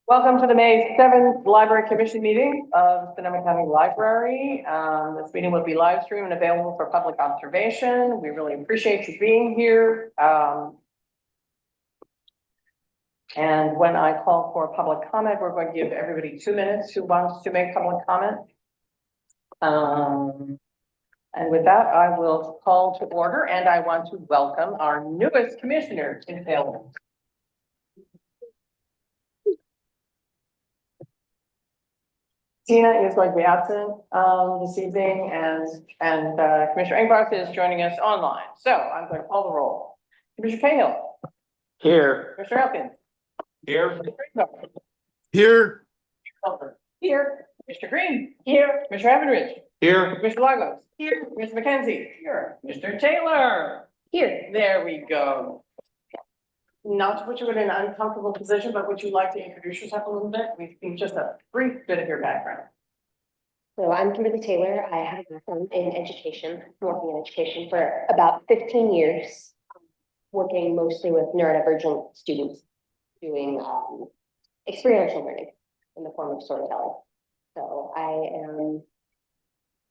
Welcome to the May 7th Library Commission meeting of Sonoma County Library. This meeting will be live streamed and available for public observation. We really appreciate you being here. And when I call for public comment, we're going to give everybody 2 minutes who wants to make public comment. And with that, I will call to order, and I want to welcome our newest commissioner to the table. Tina is going to be absent this evening, and Commissioner Engbarth is joining us online. So I'm going to call the roll. Commissioner Cahill. Here. Commissioner Elkins. Here. Here. Here. Commissioner Green. Here. Commissioner Evanridge. Here. Commissioner Lagos. Here. Commissioner McKenzie. Here. Mr. Taylor. Here. There we go. Not to put you in an uncomfortable position, but would you like to introduce yourself a little bit? We've seen just a brief bit of your background. So I'm Kimberly Taylor. I have a background in education, working in education for about 15 years, working mostly with neurodivergent students, doing experiential learning in the form of storytelling. So I am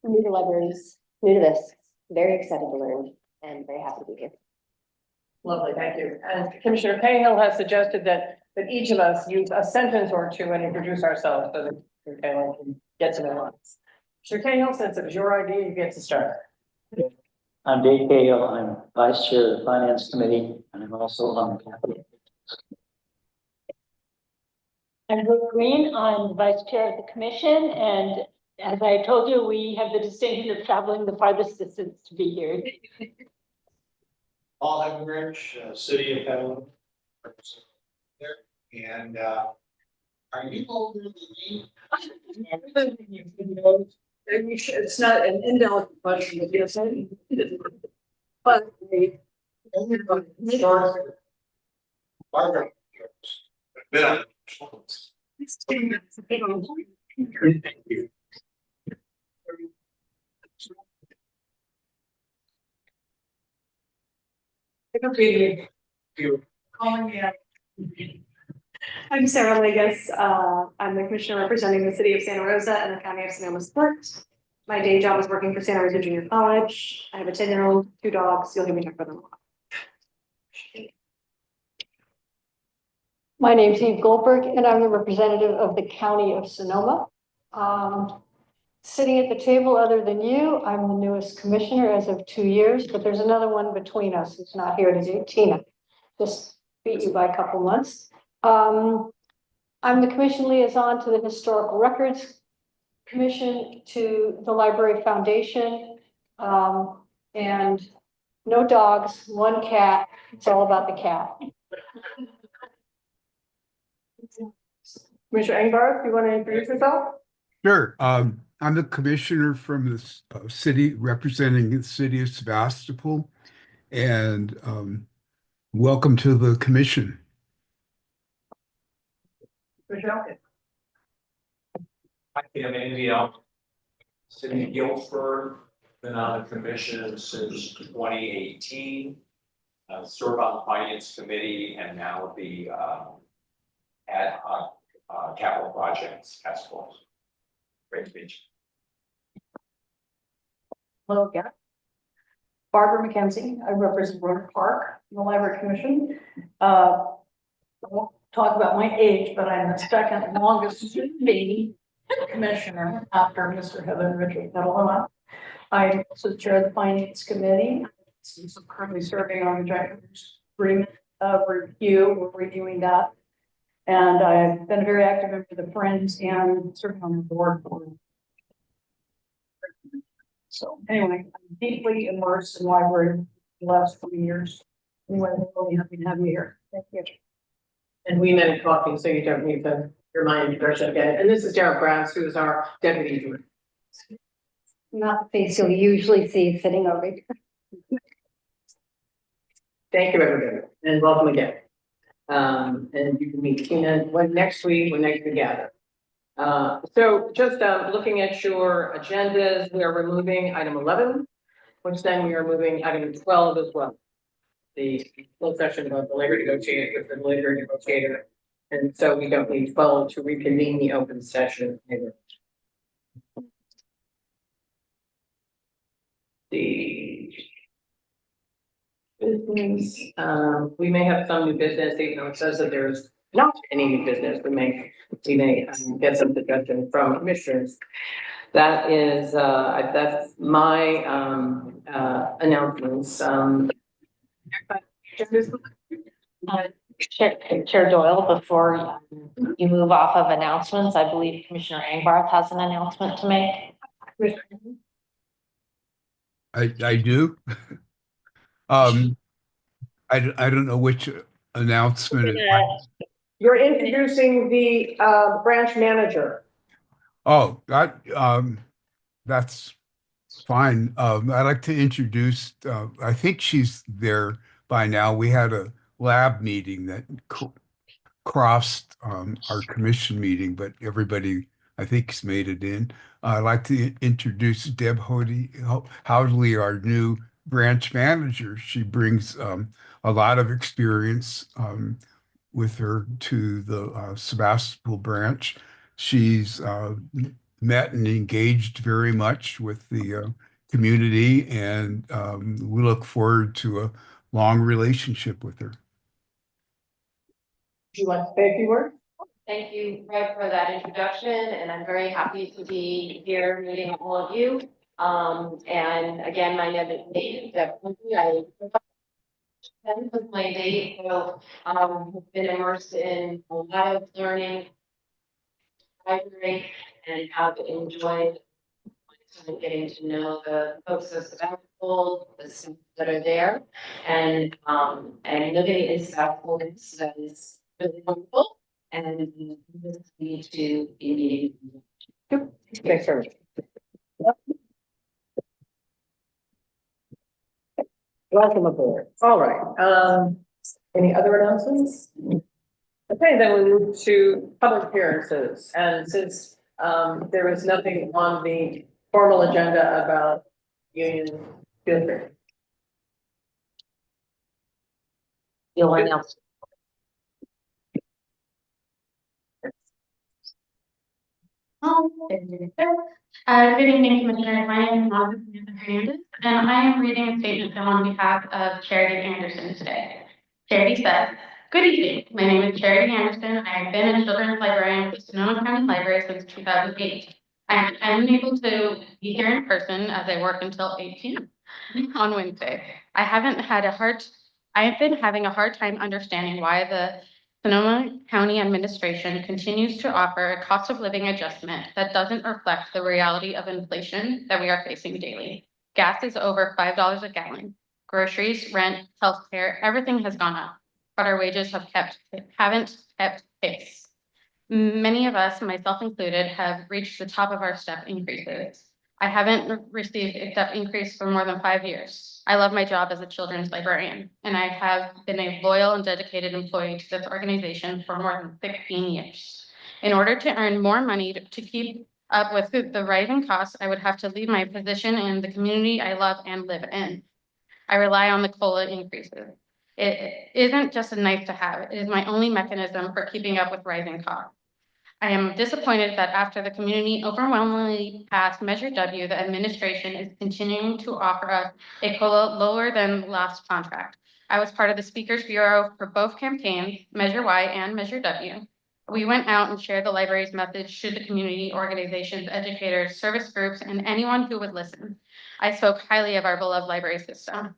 new to libraries, new to this, very excited to learn, and very happy to be here. Lovely, thank you. And Commissioner Cahill has suggested that each of us use a sentence or two and introduce ourselves so that Commissioner Cahill can get to know us. Commissioner Cahill, since it was your idea, you get to start. I'm Dave Cahill. I'm Vice Chair of the Finance Committee, and I'm also on the Capital. I'm Brooke Green. I'm Vice Chair of the Commission, and as I told you, we have the distinction of traveling the farthest distance to be here. Paul Heavenrich, City of Petaluma. And are you older than me? It's not an indelicate question, but yes, but Barbara. Been on. Thank you. I'm Sarah Legas. I'm the commissioner representing the city of Santa Rosa and the county of Sonoma Sport. My day job is working for Santa Rosa Junior College. I have a 10-year-old, 2 dogs. You'll hear me talk about them a lot. My name is Eve Goldberg, and I'm the representative of the county of Sonoma. Sitting at the table, other than you, I'm the newest commissioner as of 2 years, but there's another one between us who's not here today, Tina. Just beat you by a couple months. I'm the commission liaison to the Historical Records Commission, to the Library Foundation, and no dogs, 1 cat. It's all about the cat. Commissioner Engbarth, you want to introduce yourself? Sure. I'm the commissioner from the city, representing the city of Sebastopol, and welcome to the commission. Commissioner Hi, Kim Andiel. City of Guilford, been on the commission since 2018. Serve on the Finance Committee and now the ad hoc capital projects task force. Great to meet you. Hello again. Barbara McKenzie. I represent Rohnert Park, the Library Commission. I won't talk about my age, but I'm the second longest serving commissioner after Mr. Heavenrich of Petaluma. I'm also chair of the Finance Committee. I'm currently serving on the Director's Agreement of Review. We're reviewing that. And I've been a very active member of the Friends and serving on the board. So anyway, I'm deeply immersed in library the last 20 years. Anyway, I'm really happy to have you here. Thank you. And we met talking, so you don't need to remind introduction again. And this is Derek Brass, who is our deputy director. Not the face you'll usually see sitting over here. Thank you, everybody, and welcome again. And you can meet Tina next week when next we gather. So just looking at your agendas, we are removing item 11, which then we are moving item 12 as well. the closed session about the labor negotiator with the labor negotiator. And so we don't need 12 to reconvene the open session either. The business, we may have some new business, even though it says that there's not any new business, we may get some suggestions from commissioners. That is, that's my, announcements, Chair Doyle, before you move off of announcements, I believe Commissioner Angbarth has an announcement to make. I do. I don't know which announcement. You're introducing the, branch manager. Oh, that's fine. I'd like to introduce, I think she's there by now. We had a lab meeting that crossed our commission meeting, but everybody, I think, has made it in. I'd like to introduce Deb Howdley, our new branch manager. She brings a lot of experience with her to the Sebastopol branch. She's met and engaged very much with the community, and we look forward to a long relationship with her. Would you like to say a few words? Thank you, Fred, for that introduction, and I'm very happy to be here meeting all of you. And again, my name is Dave. I was my date, so have been immersed in a lot of learning, library, and have enjoyed getting to know the folks of Sebastopol, the staff that are there, and living in Sebastopol that is really wonderful. And need to be meeting. Thanks very much. Welcome aboard. All right, any other announcements? Okay, then we move to public appearances, and since there is nothing on the formal agenda about union building. You'll announce. Good evening, Commissioner. My name is Margaret Hernandez, and I am reading a statement on behalf of Charity Anderson today. Charity says, "Good evening. My name is Charity Anderson. I have been a children's librarian for Sonoma County Library since 2008. I am unable to be here in person as I work until 8 p.m. on Wednesday. I have been having a hard time understanding why the Sonoma County Administration continues to offer a cost of living adjustment that doesn't reflect the reality of inflation that we are facing daily. Gas is over $5 a gallon. Groceries, rent, healthcare, everything has gone up, but our wages haven't kept pace. Many of us, myself included, have reached the top of our step increases. I haven't received a step increase for more than 5 years. I love my job as a children's librarian, and I have been a loyal and dedicated employee to this organization for more than 16 years. In order to earn more money to keep up with the rising costs, I would have to leave my position in the community I love and live in. I rely on the COLA increases. It isn't just a nice to have, it is my only mechanism for keeping up with rising costs. I am disappointed that after the community overwhelmingly passed Measure W, the administration is continuing to offer us a COLA lower than last contract. I was part of the Speakers Bureau for both campaigns, Measure Y and Measure W. We went out and shared the library's message to the community, organizations, educators, service groups, and anyone who would listen. I spoke highly of our beloved library system.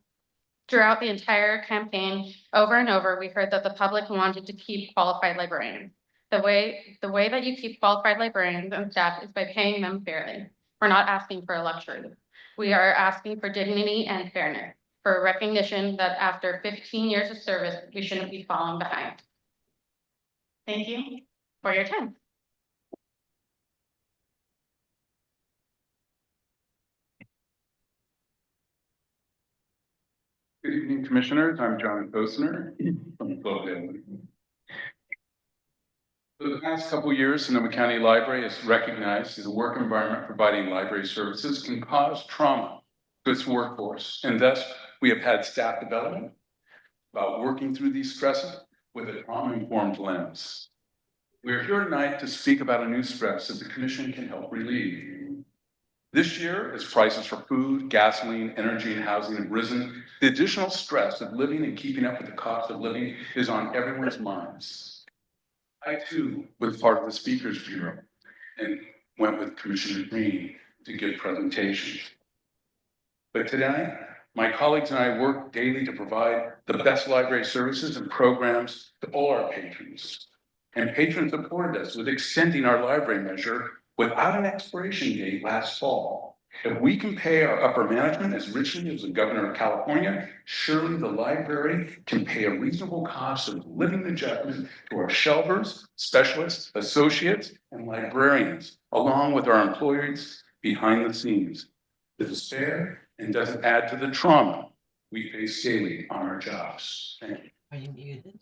Throughout the entire campaign, over and over, we heard that the public wanted to keep qualified librarians. The way that you keep qualified librarians and staff is by paying them fairly. We're not asking for a luxury. We are asking for dignity and fairness, for recognition that after 15 years of service, we shouldn't be falling behind. Thank you for your time. Good evening, Commissioners. I'm John Posner from Philadelphia. For the past couple of years, Sonoma County Library is recognized as a work environment providing library services can cause trauma to its workforce, and thus we have had staff development, about working through these stresses with a trauma-informed lens. We're here tonight to speak about a new stress that the Commission can help relieve. This year, as prices for food, gasoline, energy, and housing have risen, the additional stress of living and keeping up with the cost of living is on everyone's minds. I too was part of the Speakers Bureau and went with Commissioner Green to give presentations. But today, my colleagues and I work daily to provide the best library services and programs to all our patrons. And patrons supported us with extending our library measure without an expiration date last fall. If we can pay our upper management as richly as the governor of California, surely the library can pay a reasonable cost of living adjustment to our shelvers, specialists, associates, and librarians, along with our employees behind the scenes. The despair and doesn't add to the trauma we face daily on our jobs. Thank you. Are you muted?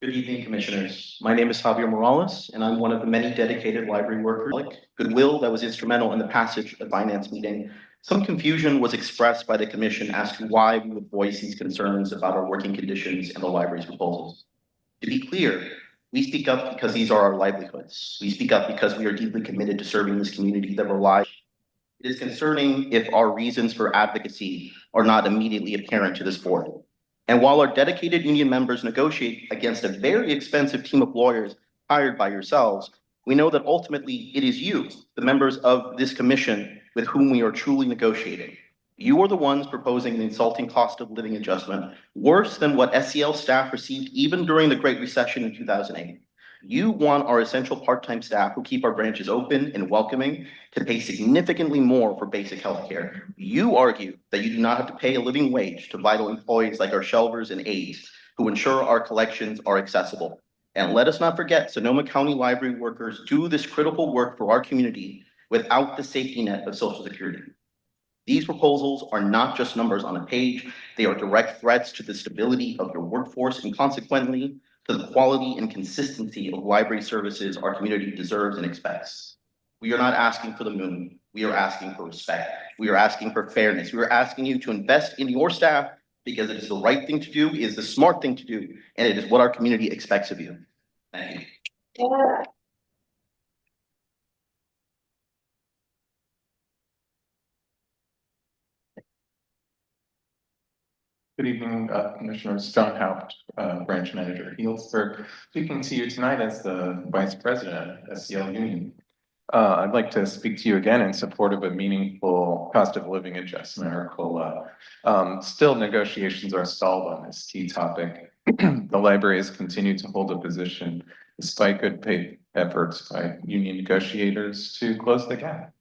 Good evening, Commissioners. My name is Javier Morales, and I'm one of the many dedicated library workers. Like goodwill that was instrumental in the passage of the finance meeting, some confusion was expressed by the Commission as to why we would voice these concerns about our working conditions and the library's proposals. To be clear, we speak up because these are our livelihoods. We speak up because we are deeply committed to serving this community that relies. It is concerning if our reasons for advocacy are not immediately apparent to this board. And while our dedicated union members negotiate against a very expensive team of lawyers hired by yourselves, we know that ultimately it is you, the members of this commission, with whom we are truly negotiating. You are the ones proposing an insulting cost of living adjustment, worse than what SEL staff received even during the Great Recession in 2008. You want our essential part-time staff who keep our branches open and welcoming to pay significantly more for basic health care. You argue that you do not have to pay a living wage to vital employees like our shelvers and aides who ensure our collections are accessible. And let us not forget, Sonoma County library workers do this critical work for our community without the safety net of Social Security. These proposals are not just numbers on a page, they are direct threats to the stability of your workforce and consequently to the quality and consistency of library services our community deserves and expects. We are not asking for the moon, we are asking for respect. We are asking for fairness. We are asking you to invest in your staff because it is the right thing to do, it is the smart thing to do, and it is what our community expects of you. Thank you. Good evening, Commissioners. John Haupt, Branch Manager, Healdsburg, speaking to you tonight as the Vice President of SEL Union. I'd like to speak to you again in support of a meaningful cost of living adjustment, or COLA. Still, negotiations are stalled on this key topic. The library has continued to hold a position despite good faith efforts by union negotiators to close the gap.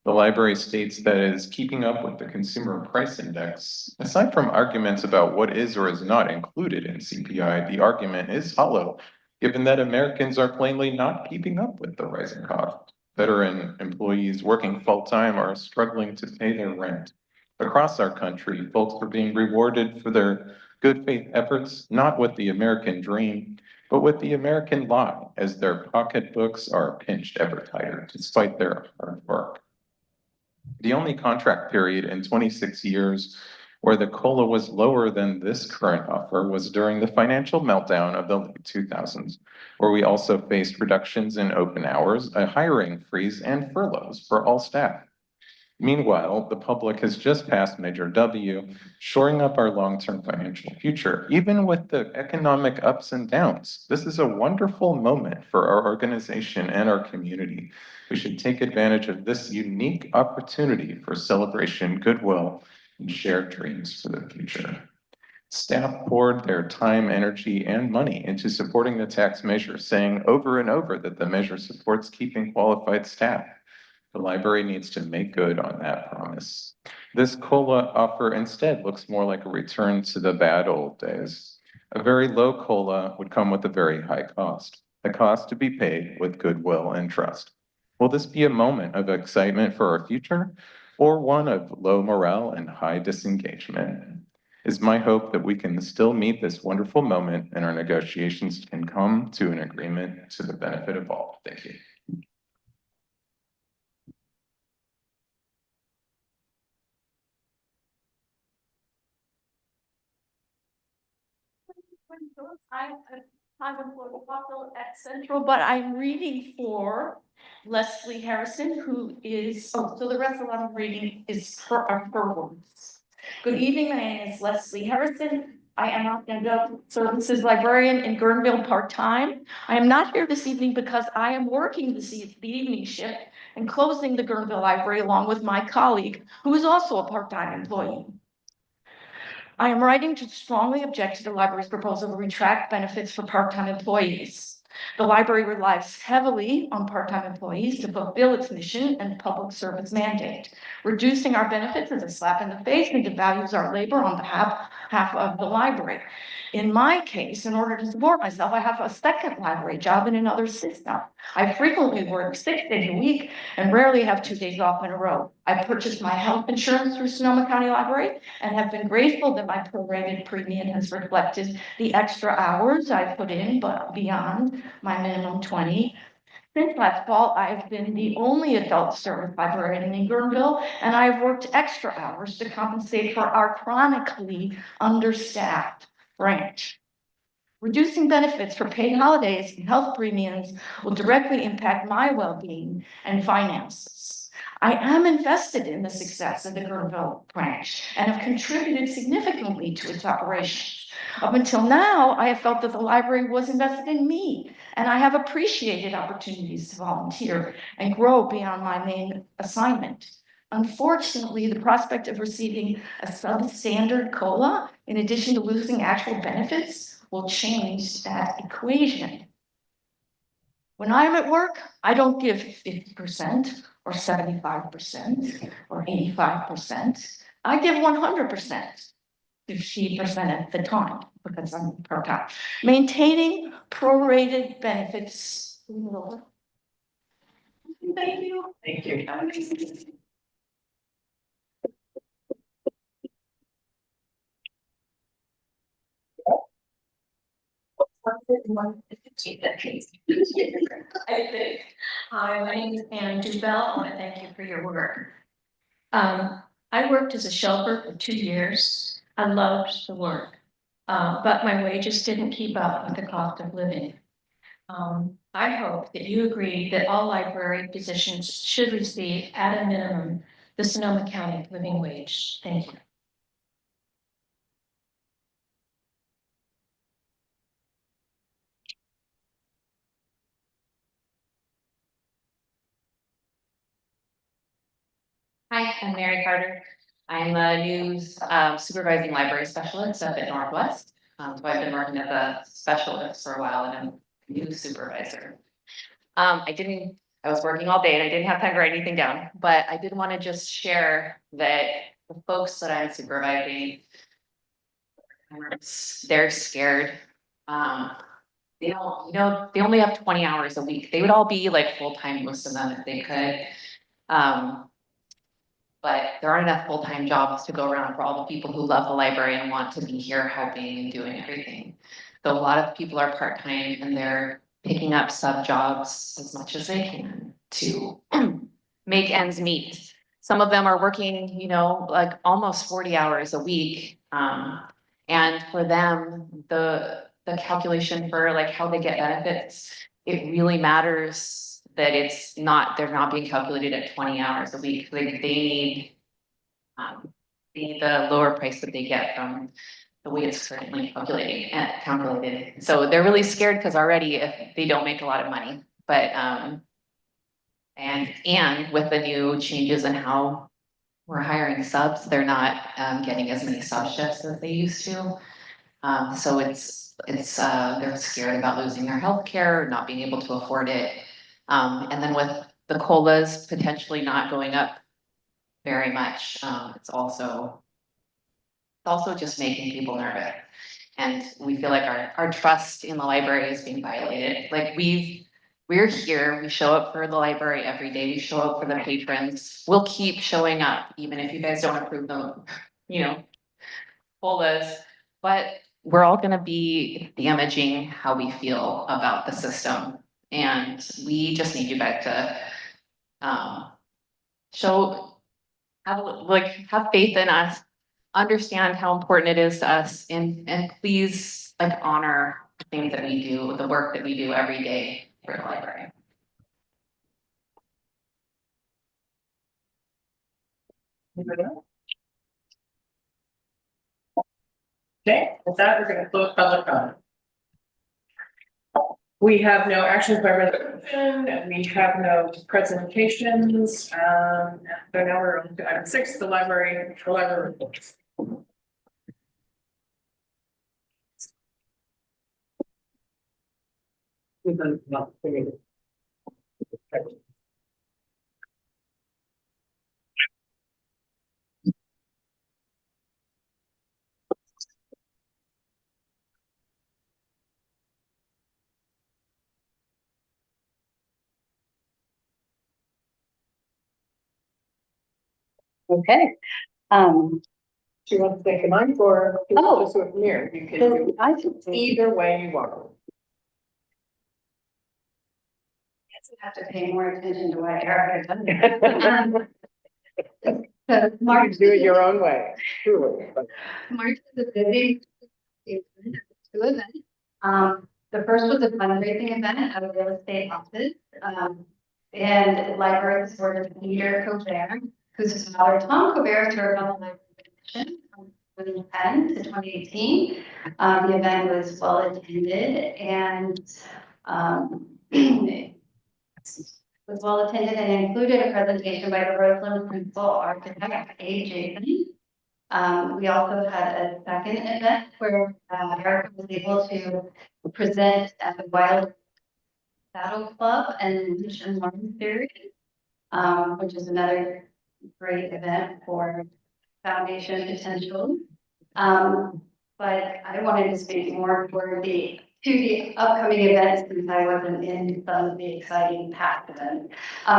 The library states that it is keeping up with the consumer price index. Aside from arguments about what is or is not included in CPI, the argument is hollow, given that Americans are plainly not keeping up with the rising cost. Veteran employees working full-time are struggling to pay their rent. Across our country, folks are being rewarded for their good faith efforts, not with the American dream, but with the American lie, as their pocketbooks are pinched ever tighter despite their hard work. The only contract period in 26 years where the COLA was lower than this current offer was during the financial meltdown of the late 2000s, where we also faced reductions in open hours, a hiring freeze, and furloughs for all staff. Meanwhile, the public has just passed Measure W, shoring up our long-term financial future, even with the economic ups and downs. This is a wonderful moment for our organization and our community. We should take advantage of this unique opportunity for celebration, goodwill, and shared dreams for the future. Staff poured their time, energy, and money into supporting the tax measure, saying over and over that the measure supports keeping qualified staff. The library needs to make good on that promise. This COLA offer instead looks more like a return to the bad old days. A very low COLA would come with a very high cost, a cost to be paid with goodwill and trust. Will this be a moment of excitement for our future, or one of low morale and high disengagement? It's my hope that we can still meet this wonderful moment and our negotiations can come to an agreement to the benefit of all. Thank you. I'm employed at Central, but I'm reading for Leslie Harrison, who is, so the rest of what I'm reading is her words. Good evening, my name is Leslie Harrison. I am an adult services librarian in Guerneville part-time. I am not here this evening because I am working the evening shift and closing the Guerneville Library along with my colleague, who is also a part-time employee. I am writing to strongly object to the library's proposal to retract benefits for part-time employees. The library relies heavily on part-time employees to fulfill its mission and public service mandate. Reducing our benefits is a slap in the face and devalues our labor on behalf of the library. In my case, in order to support myself, I have a second library job in another system. I frequently work 6 days a week and rarely have 2 days off in a row. I purchased my health insurance through Sonoma County Library and have been grateful that my prorated premium has reflected the extra hours I put in, but beyond my minimum 20. Since last fall, I've been the only adult service librarian in Guerneville, and I've worked extra hours to compensate for our chronically understaffed branch. Reducing benefits for paid holidays and health premiums will directly impact my well-being and finances. I am invested in the success of the Guerneville branch and have contributed significantly to its operations. Up until now, I have felt that the library was invested in me, and I have appreciated opportunities to volunteer and grow beyond my main assignment. Unfortunately, the prospect of receiving a substandard COLA, in addition to losing actual benefits, will change that equation. When I'm at work, I don't give 50% or 75% or 85%. I give 100%, 50% at the time because I'm part-time. Maintaining prorated benefits. Thank you. Thank you. Hi, my name is Anna Dubell. I want to thank you for your work. I worked as a shelter for 2 years. I loved the work, but my wages didn't keep up with the cost of living. I hope that you agree that all library positions should receive, at a minimum, the Sonoma County living wage. Thank you. Hi, I'm Mary Carter. I'm a new supervising library specialist up at Northwest. So I've been working as a specialist for a while and I'm a new supervisor. I was working all day and I didn't have time to write anything down, but I did want to just share that the folks that I'm supervising, they're scared. They don't, they only have 20 hours a week. They would all be like full-time, most of them, if they could. But there aren't enough full-time jobs to go around for all the people who love the library and want to be here helping and doing everything. So a lot of people are part-time and they're picking up sub jobs as much as they can to make ends meet. Some of them are working, like almost 40 hours a week. And for them, the calculation for like how they get benefits, it really matters that they're not being calculated at 20 hours a week. They need the lower price that they get from the way it's currently calculated. So they're really scared because already if they don't make a lot of money, but and with the new changes in how we're hiring subs, they're not getting as many sub shifts as they used to. So they're scared about losing their healthcare, not being able to afford it. And then with the COLAs potentially not going up very much, it's also just making people nervous. And we feel like our trust in the library is being violated. Like we're here, we show up for the library every day, we show up for the patrons. We'll keep showing up, even if you guys don't approve them, COLAs. But we're all gonna be damaging how we feel about the system. And we just need you guys to have faith in us, understand how important it is to us, and please honor things that we do, the work that we do every day for the library. Okay, with that, we're gonna close public comment. We have no action by resolution, and we have no presentations, so now we're on to item 6, the library reports. We've done not created. Okay. Do you want to think of mine or? Oh. Just with mirror, you can do I should either way you want. Have to pay more attention to what Erica does. So You March can do it your own way, truly. March is a busy season, two events. The first was a fundraising event at a real estate office. And library supported Peter Colbert, whose father Tom Colbert served on the library commission from 2010 to 2018. The event was well attended and was well attended and included a presentation by the Roseland Principal Architect, A. Jason. We also had a second event where Erica was able to present at the Wild Saddle Club and Lunch and Learn Series, which is another great event for foundation potential. But I wanted to speak more for the upcoming events since I wasn't in some of the exciting past events.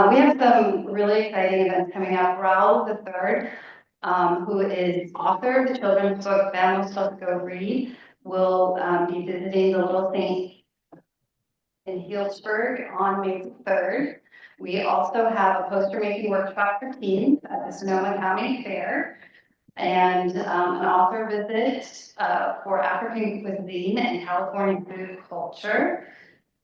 We have some really exciting events coming up. Raoul III, who is author of the children's book Vamos Let's Go Read, will be visiting the Little Saint in Healdsburg on May 3rd. We also have a poster making workshop for teens at the Sonoma County Fair, and an author visit for African cuisine and California food culture.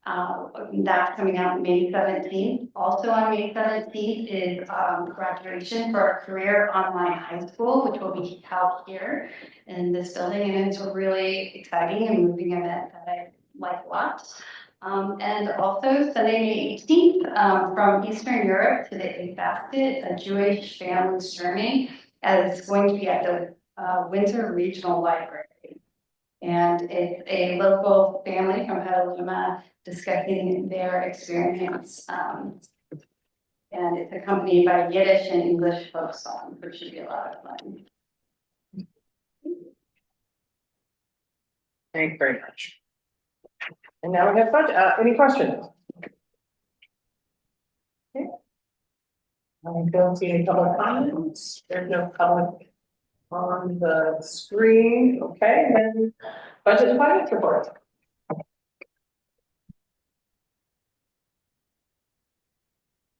That's coming out May 17th. Also on May 17th is graduation for our career online high school, which will be held here in this building. And it's a really exciting and moving event that I like a lot. And also Sunday, May 18th, from Eastern Europe to the Eighth Basket, a Jewish family's journey, is going to be at the Windsor Regional Library. And it's a local family from Petaluma discussing their experience. And it's accompanied by Yiddish and English folk songs, which should be a lot of fun. Thank you very much. And now we have budget, any questions? Okay. I don't see any public comments, there's no public on the screen, okay, then budget and finance report.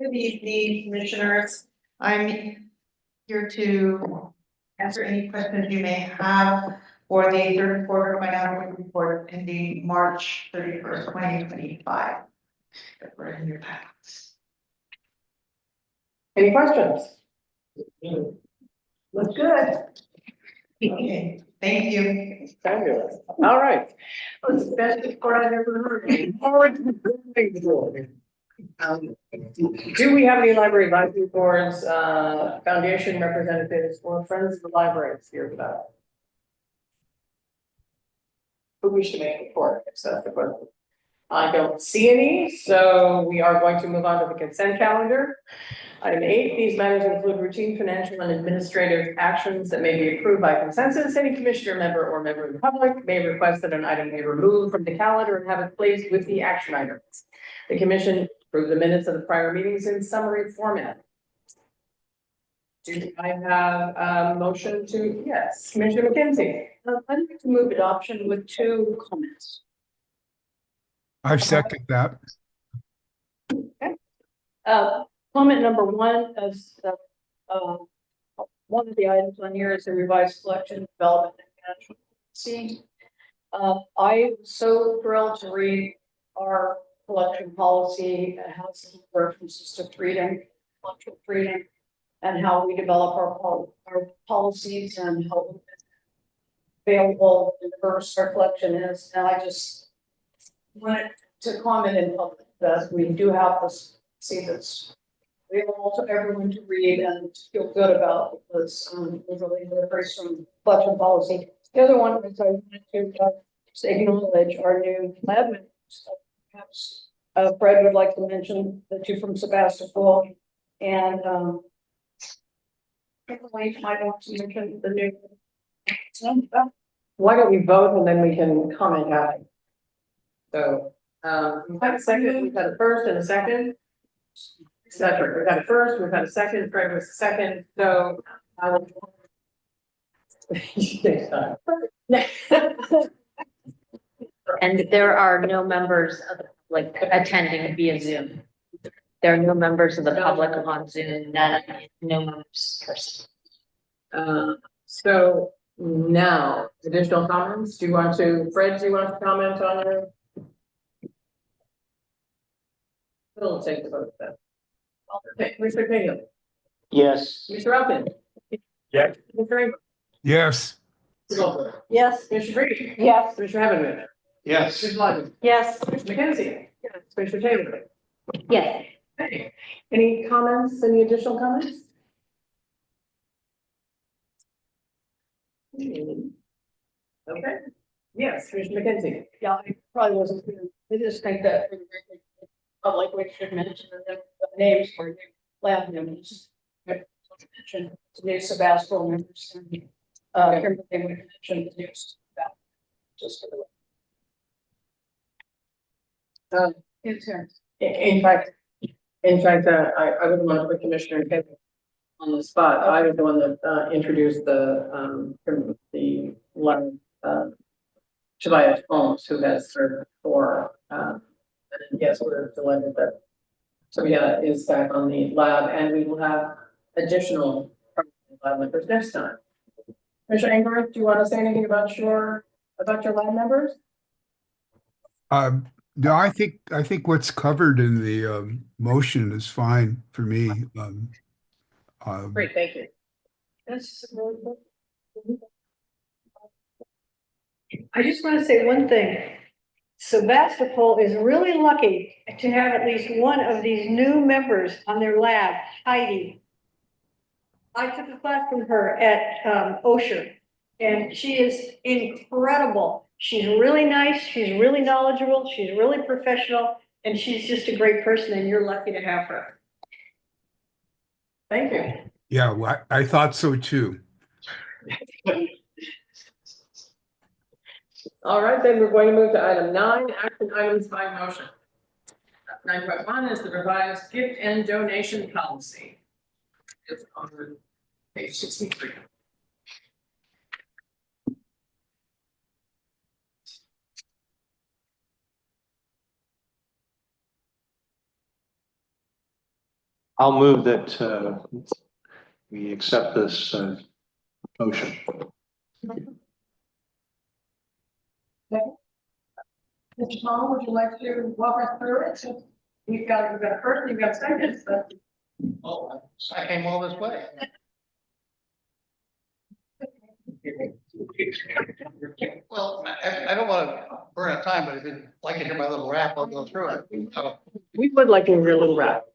Good evening, commissioners. I'm here to answer any questions you may have for the third quarter financial report ending March 31st, 2025. That were in your packets. Any questions? Looks good. Okay, thank you. Fabulous, all right. Well, it's the best report I've ever heard. Do we have any library advisory boards, foundation representatives, or friends of the libraries here with us? Who wish to make a report, if that's the question. I don't see any, so we are going to move on to the consent calendar. Item 8, these matters include routine financial and administrative actions that may be approved by consensus. Any commissioner member or member of the public may request that an item be removed from the calendar and have it placed with the action items. The commission approved the minutes of the prior meetings in summary format. Do I have a motion to, yes, Commissioner McKenzie? I'd like to move adoption with 2 comments. I second that. Comment number 1 is one of the items on here is the revised collection development and management policy. I was so thrilled to read our collection policy. It has some references to freedom, collection freedom, and how we develop our policies and how available and diverse our collection is. And I just wanted to comment in public that we do have this, see this available to everyone to read and to feel good about, because it's really a very strong collection policy. The other one is I wanted to just acknowledge our new lab members. Perhaps Fred would like to mention the two from Sebastopol, and Emily might want to mention the new. Why don't we vote and then we can comment on it? So, we've had a second, we've had a first and a second. Cedric, we've had a first, we've had a second, Fred was the second, so I will. Next time. And there are no members of, like, attending via Zoom. There are no members of the public on Zoom, no members person. So now, additional comments, do you want to, Fred, do you want to comment on your? We'll take the vote then. Okay, Mr. Cahill, Yes. Mr. Upton. Yes. Mr. Ingram. Yes. Mr. Goldberg. Yes. Mr. Brady. Yes. Mr. Havenwood. Yes. Mr. Lyman. Yes. Mr. McKenzie. Yes. Mr. Taylor. Yes. Okay. Any comments, any additional comments? Okay, yes, Mr. McKenzie. Yeah, I probably wasn't clear. I just think that for the record, the public, we should mention the names for new lab members. Mention the new Sebastopol members. And, Kimberly would mention the new Sebastopol, just for the. In fact, I wouldn't want to put Commissioner Taylor on the spot. I was the one that introduced the letter, Tobias Holmes, who has served for, and yes, we're delighted that Tobias is back on the lab, and we will have additional lab members next time. Commissioner Engworth, do you want to say anything about your lab members? No, I think what's covered in the motion is fine for me. Great, thank you. I just want to say one thing. Sebastopol is really lucky to have at least one of these new members on their lab, Heidi. I took a class from her at Osher, and she is incredible. She's really nice, she's really knowledgeable, she's really professional, and she's just a great person, and you're lucky to have her. Thank you. Yeah, well, I thought so too. All right, then we're going to move to item 9, action items by motion. 9.1 is the revised gift and donation policy. It's on page 63. I'll move that we accept this motion. Mr. Tom, would you like to walk us through it? You've got first, you've got second, so. Oh, I came all this way. Well, I don't want to burn up time, but if you'd like to hear my little rap, I'll go through it. We would like to hear a little rap.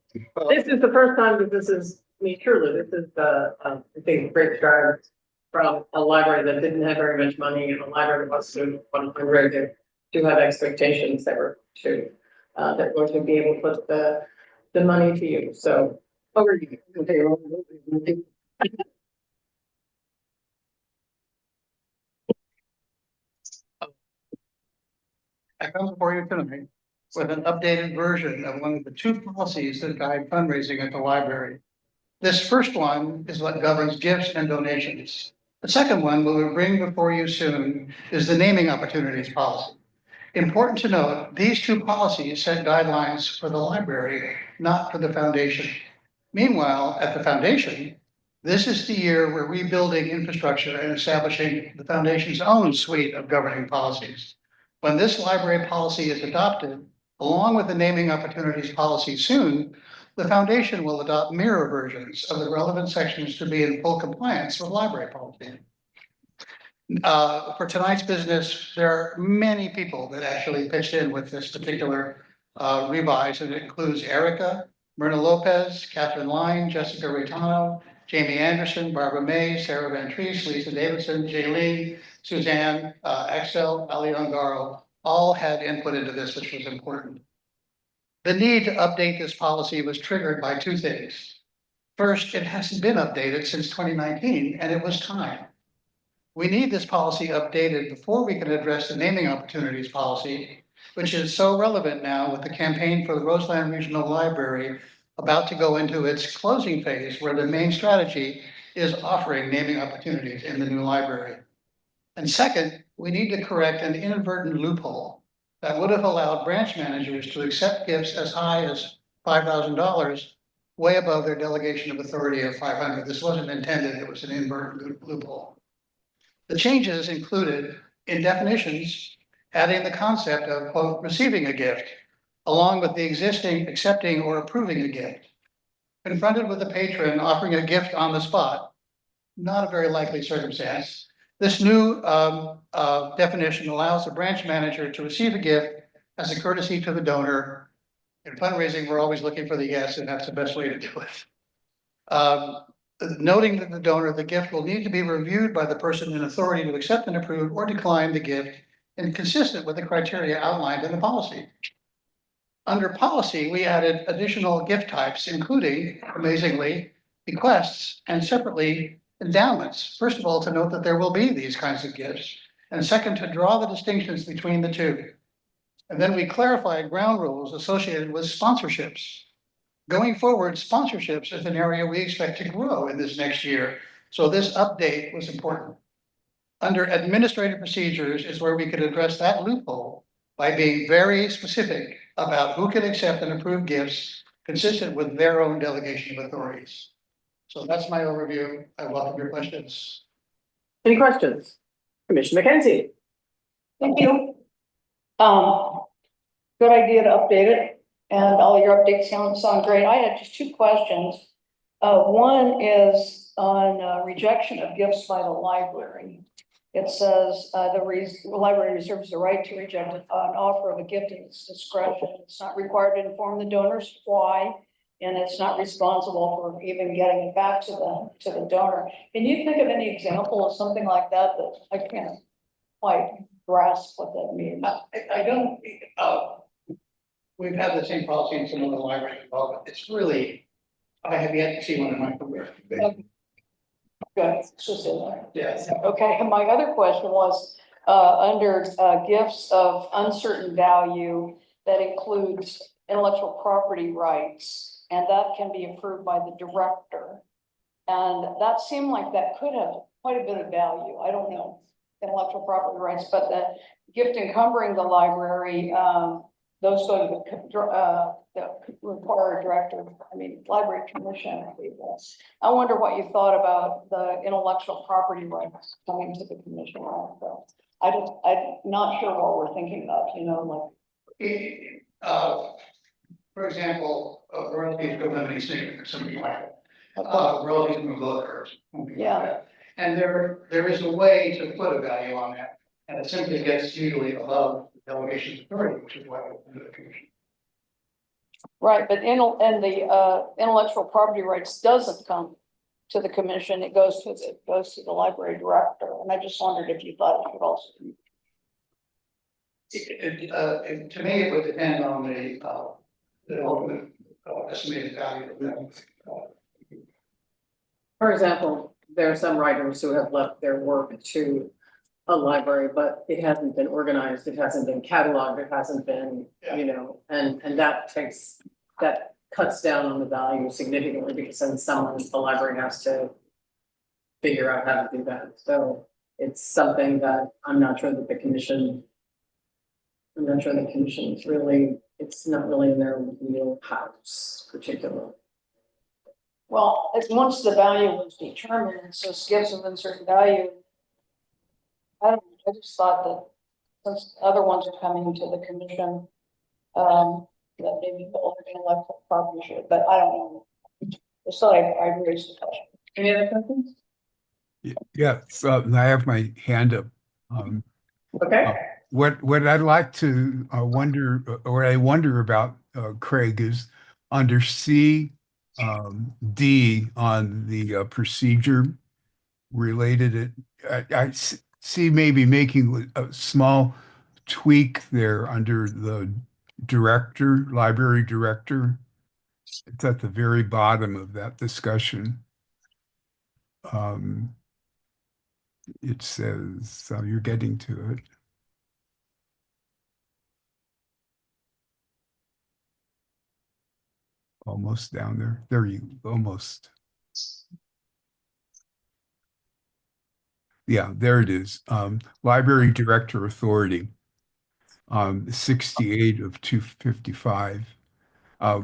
This is the first time that this is, I mean, truly, this is the, I think, great start from a library that didn't have very much money and a library that was to 100 to have expectations that were to, that were to be able to put the money to use. So over to you. I come before you tonight with an updated version of one of the two policies that guide fundraising at the library. This first one is what governs gifts and donations. The second one, we will bring before you soon, is the naming opportunities policy. Important to note, these two policies set guidelines for the library, not for the foundation. Meanwhile, at the foundation, This is the year we're rebuilding infrastructure and establishing the foundation's own suite of governing policies. When this library policy is adopted, along with the naming opportunities policy soon, the foundation will adopt mirror versions of the relevant sections to be in full compliance with library policy. For tonight's business, there are many people that actually pitched in with this particular revise, and it includes Erica, Myrna Lopez, Catherine Line, Jessica Reitano, Jamie Anderson, Barbara May, Sarah Van Treese, Lisa Davidson, Jaylene, Suzanne, Axel, Ali Ongaro, all had input into this, which was important. The need to update this policy was triggered by two things. First, it hasn't been updated since 2019, and it was time. We need this policy updated before we can address the naming opportunities policy, which is so relevant now with the campaign for the Roseland Regional Library about to go into its closing phase, where the main strategy is offering naming opportunities in the new library. And second, we need to correct an inadvertent loophole that would have allowed branch managers to accept gifts as high as $5,000, way above their delegation of authority of $500. This wasn't intended, it was an inadvertent loophole. The changes included, in definitions, adding the concept of, quote, receiving a gift, along with the existing accepting or approving a gift. Confronted with a patron offering a gift on the spot, not a very likely circumstance, this new definition allows the branch manager to receive a gift as a courtesy to the donor. In fundraising, we're always looking for the yes, and that's the best way to do it. Noting that the donor of the gift will need to be reviewed by the person in authority to accept and approve or decline the gift, and consistent with the criteria outlined in the policy. Under policy, we added additional gift types, including, amazingly, bequests and separately endowments. First of all, to note that there will be these kinds of gifts, and second, to draw the distinctions between the two. And then we clarified ground rules associated with sponsorships. Going forward, sponsorships is an area we expect to grow in this next year, so this update was important. Under administrative procedures is where we could address that loophole by being very specific about who can accept and approve gifts consistent with their own delegation of authorities. So that's my overview. I welcome your questions. Any questions? Commissioner McKenzie? Thank you. Good idea to update it, and all your updates sound great. I had just two questions. One is on rejection of gifts by the library. It says the library reserves the right to reject an offer of a gift at its discretion. It's not required to inform the donors why, and it's not responsible for even getting it back to the donor. Can you think of any example of something like that I can't quite grasp what that means? I don't, we've had the same policy in some of the libraries, but it's really, I have yet to see one in my career. Good, it's just in there. Yes. Okay, and my other question was, under gifts of uncertain value, that includes intellectual property rights, and that can be approved by the director. And that seemed like that could have quite a bit of value. I don't know, intellectual property rights, but the gift encumbering the library, those go to the required director, library commission. I wonder what you thought about the intellectual property rights coming to the commission. So I'm not sure what we're thinking of, For example, royalties go limiting statement or something like that. Royalties move lower. Yeah. And there is a way to put a value on that, and it simply gets usually above the delegation authority, which is why we do the commission. Right, but the intellectual property rights doesn't come to the commission, it goes to the library director, and I just wondered if you thought it would also. To me, it would depend on the ultimate estimated value of them. For example, there are some writers who have left their work to a library, but it hasn't been organized, it hasn't been cataloged, it hasn't been, and that cuts down on the value significantly, because then the library has to figure out how to do that. So it's something that I'm not sure that the commission is really, it's not really in their wheelhouse particularly. Well, as once the value was determined, it just gives them a certain value. I just thought that since other ones are coming to the commission, that maybe people are gonna like property share, but I don't know. Just thought I'd raise the question. Any other questions? Yeah, so I have my hand up. Okay. What I'd like to wonder, or I wonder about, Craig, is under C D on the procedure related it. See maybe making a small tweak there under the director, library director. It's at the very bottom of that discussion. It says, so you're getting to it. Almost down there. There you, almost. Yeah, there it is. Library Director Authority. 68 of 255. I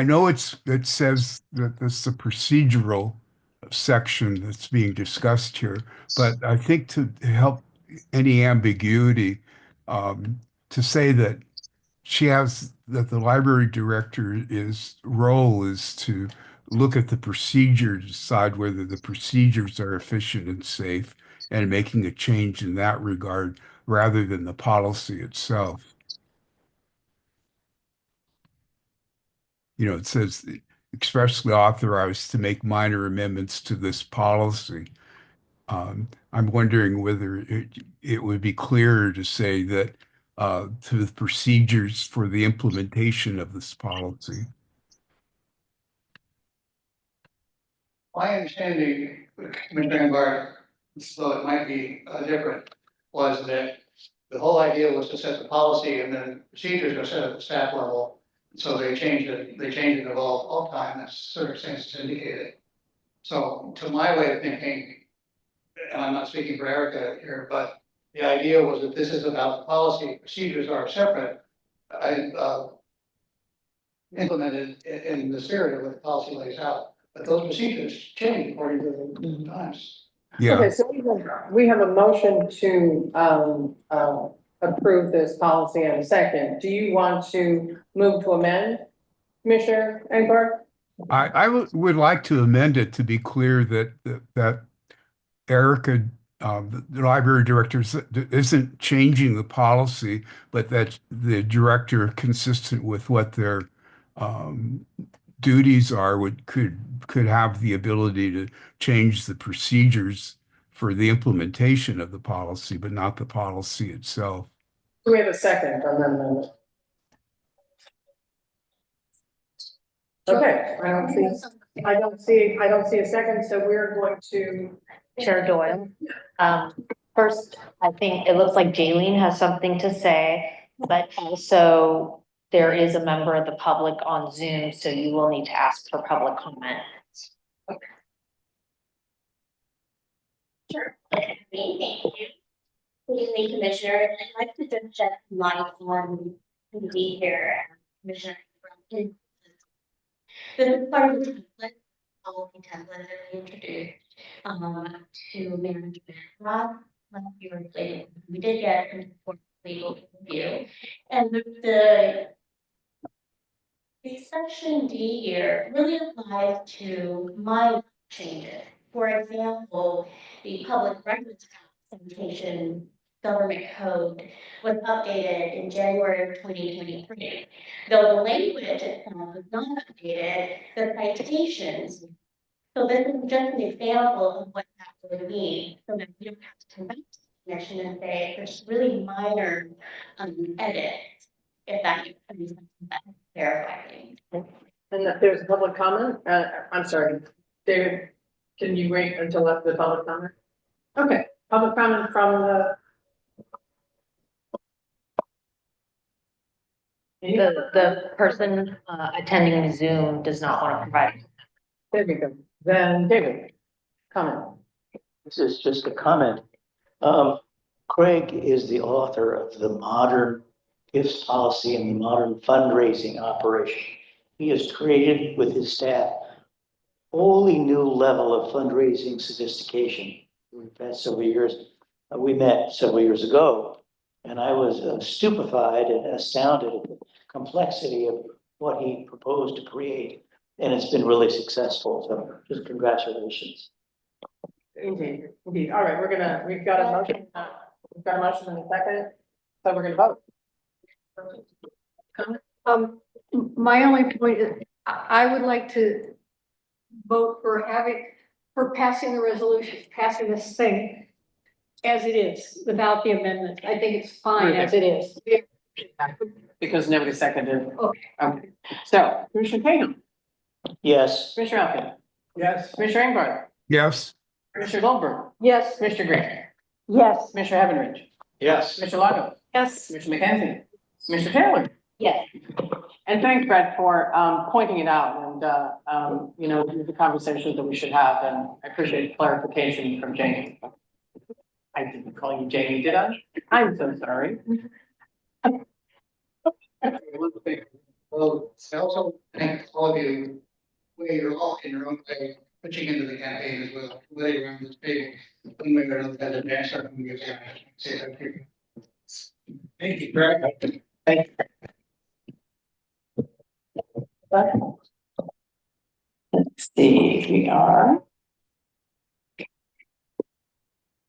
know it says that this is a procedural section that's being discussed here, but I think to help any ambiguity, to say that that the library director's role is to look at the procedure, decide whether the procedures are efficient and safe, and making a change in that regard rather than the policy itself. It says expressly authorized to make minor amendments to this policy. I'm wondering whether it would be clearer to say that to the procedures for the implementation of this policy. My understanding, Commissioner Embark, so it might be different, was that the whole idea was to set the policy and then procedures are set at the staff level. So they changed it all time as circumstances indicated. So to my way of thinking, and I'm not speaking for Erica here, but the idea was that this is about the policy, procedures are separate. I implemented in the spirit of what the policy lays out, but those procedures change according to the times. Yeah. Okay, so we have a motion to approve this policy in a second. Do you want to move to amend, Commissioner Engberg? I would like to amend it to be clear that Erica, the library director, isn't changing the policy, but that the director, consistent with what their duties are, could have the ability to change the procedures for the implementation of the policy, but not the policy itself. Do we have a second on that amendment? Okay, I don't see a second, so we're going to. Chair Doyle. First, I think it looks like Jaylene has something to say, but also there is a member of the public on Zoom, so you will need to ask for public comment. Sure. Thank you. Good evening, Commissioner. I'd like to just shed light on to be here, Commissioner. This is part of the template, policy template that we introduced to management. Last year, we did get an important legal review, and the section D here really applies to my changes. For example, the public records presentation government code was updated in January of 2023. Though the language itself was not updated, the citations. So this is just an example of what that would mean, so that we don't have to come back to the commission and say there's really minor edits, if that makes any sense, that's verifying. And if there's public comment, I'm sorry, David, can you wait until after the public comment? Okay, public comment from The person attending Zoom does not want to provide. There we go. Then David, comment. This is just a comment. Craig is the author of the modern gifts policy and the modern fundraising operation. he has created with his staff wholly new level of fundraising sophistication. We've had several years, we met several years ago, and I was stupefied and astounded at the complexity of what he proposed to create. And it's been really successful, so just congratulations. Indeed, indeed. All right, we've got a motion, in a second, so we're gonna vote. My only point is, I would like to vote for passing the resolution, passing this thing as it is, without the amendment. I think it's fine as it is. Because nobody seconded. Okay. So, Commissioner Cahill, Yes. Commissioner Elkin, Yes. Commissioner Engberg, Yes. Commissioner Goldberg, Yes. Commissioner Green, Yes. Commissioner Heavenridge, Yes. Commissioner Lago, Yes. Commissioner McKenzie, Commissioner Taylor. Yes. And thanks, Brett, for pointing it out and, you know, the conversations that we should have, and I appreciate clarification from Jamie. I didn't call you Jamie, did I? I'm so sorry. Well, I also thank all of you, where you're all in your own way, pitching into the campaign as well, whether around this table, one way or another, has advanced our community. Say thank you. Thank you very much. Thank you. Let's see, we are.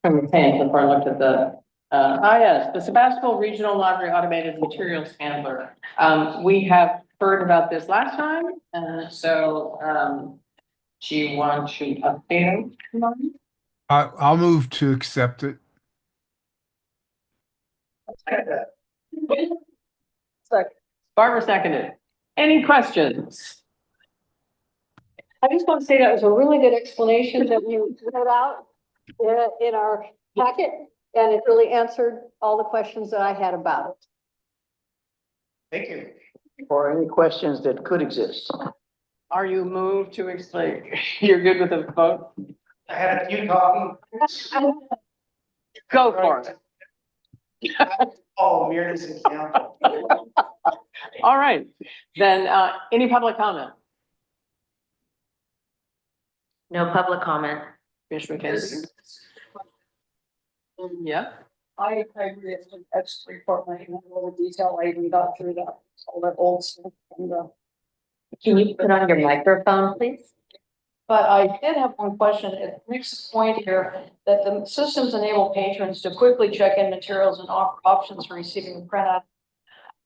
From the page, before I looked at the, yes, the Sebastopol Regional Library Automated Materials Handler. We have heard about this last time, do you want to update? I'll move to accept it. Barbara seconded. Any questions? I just want to say that was a really good explanation that you put out in our packet, and it really answered all the questions that I had about it. Thank you. Or any questions that could exist. Are you moved to explain? You're good with the vote? I had a few talking. Go for it. Oh, Meredith and Council. All right, then, any public comment? No public comment. Commissioner McKenzie? Yeah, I agree, it's an excellent report, I have all the detail, I even got through that, all that old stuff and Can you put on your microphone, please? But I did have one question. It makes a point here that the systems enable patrons to quickly check in materials and offer options for receiving printout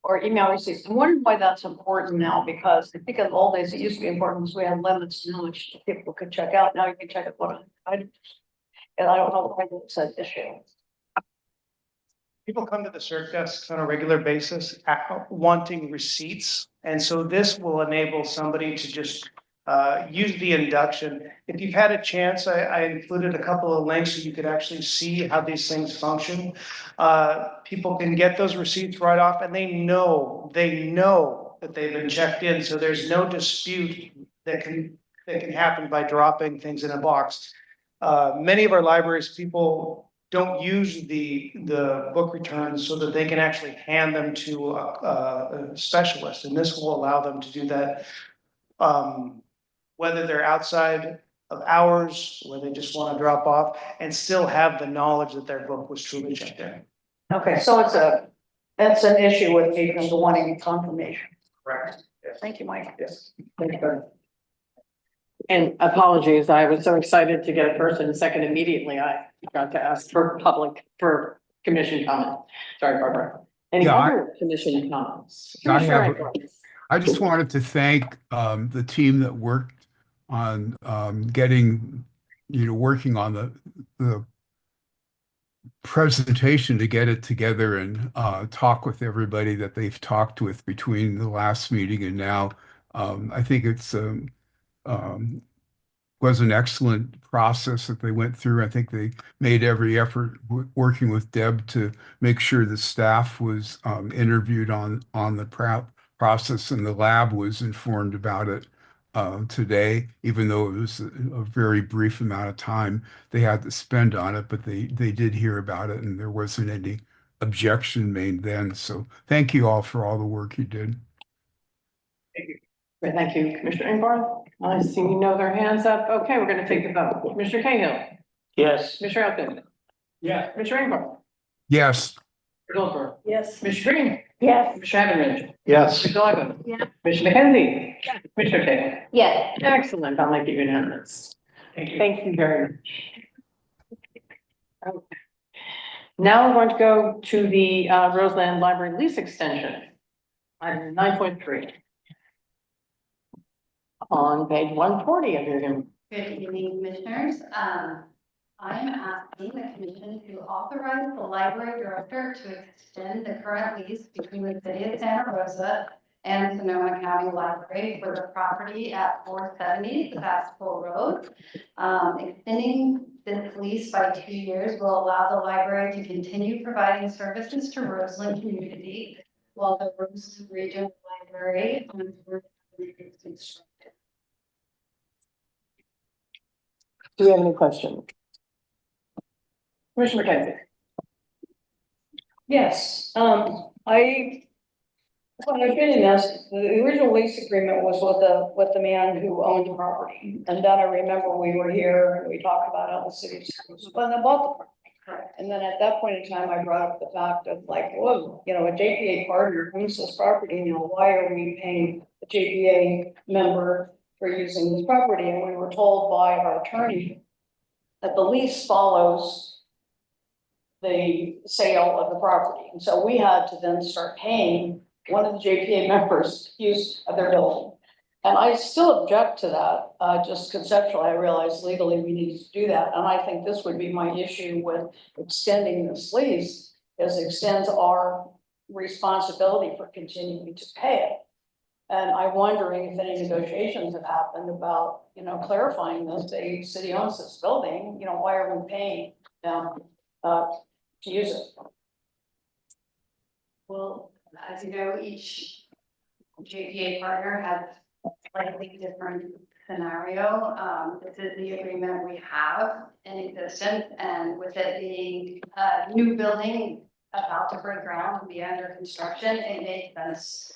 or email receipts. I'm wondering why that's important now, because I think in the old days, it used to be important because we had limits to how much people could check out. Now you can check it what items. And I don't know why that's an issue. People come to the CERT desks on a regular basis wanting receipts. And so this will enable somebody to just use the induction. If you've had a chance, I included a couple of links so you could actually see how these things function. People can get those receipts right off, and they know that they've been checked in. So there's no dispute that can happen by dropping things in a box. Many of our libraries, people don't use the book returns so that they can actually hand them to a specialist, and this will allow them to do that. Whether they're outside of hours, where they just want to drop off and still have the knowledge that their book was truly checked in. Okay, so that's an issue with patrons wanting confirmation. Correct. Thank you, Mike. Yes. and apologies, I was so excited to get a first and a second immediately, I forgot to ask for commission comment. Sorry, Barbara. Any Yeah, other commission comments? I Commissioner have- Engberg. I just wanted to thank the team that worked on getting, working on the presentation to get it together and talk with everybody that they've talked with between the last meeting and now. I think it's was an excellent process that they went through. I think they made every effort working with Deb to make sure the staff was interviewed on the process, and the lab was informed about it today, even though it was a very brief amount of time they had to spend on it, but they did hear about it and there wasn't any objection made then. So thank you all for all the work you did. Thank you. Great, thank you, Commissioner Inborn. I see no other hands up. Okay, we're gonna take the vote. Commissioner Cahill, Yes. Commissioner Elton. Yeah. Commissioner Inborn, Yes. Goldberg, Yes. Commissioner Green, Yes. Commissioner Evans, Yes. Commissioner Logan. Yeah. Commissioner McKenzie, Commissioner Taylor. Yes. Excellent, I'll make it unanimous. Thank you very much. Okay. Now we're going to go to the Roseland Library lease extension. Item 9.3. On page 140 of your. Good evening, commissioners. I'm asking the commission to authorize the library director to extend the current lease between the city of Santa Rosa and Sonoma County Library for the property at 470 Sebastopol Road. Extending this lease by 2 years will allow the library to continue providing services to Roseland community while the Roseland Regional Library is constructed. Do we have any questions? Commissioner McKenzie. Yes, when I've been in this, the original lease agreement was with the man who owned the property. And then I remember we were here and we talked about how the city was about the property. Correct. And then at that point in time, I brought up the fact of like, whoa, you know, a JPA partner owns this property, you know, why are we paying a JPA member for using this property? And we were told by our attorney that the lease follows the sale of the property. And so we had to then start paying one of the JPA members use of their building. And I still object to that, just conceptually. I realize legally we need to do that. And I think this would be my issue with extending this lease, is extends our responsibility for continuing to pay it. And I'm wondering if any negotiations have happened about, you know, clarifying this. The city owns this building, you know, why are we paying them to use it? Well, as you know, each JPA partner has a slightly different scenario. This is the agreement we have in existence, and with it being a new building about to break ground and be under construction, it makes sense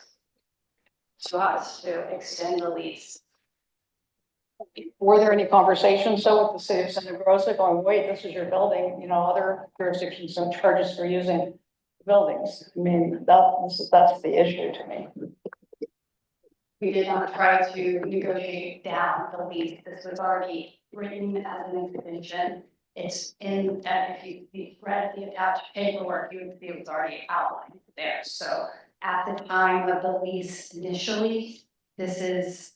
to us to extend the lease. Were there any conversations though with the city of Santa Rosa going, wait, this is your building, you know, other jurisdictions don't charge us for using buildings? I mean, that's the issue to me. We did not try to negotiate down the lease. This was already written as an extension. It's in, and if you read the attached paperwork, you would see it was already outlined there. So at the time of the lease initially, this is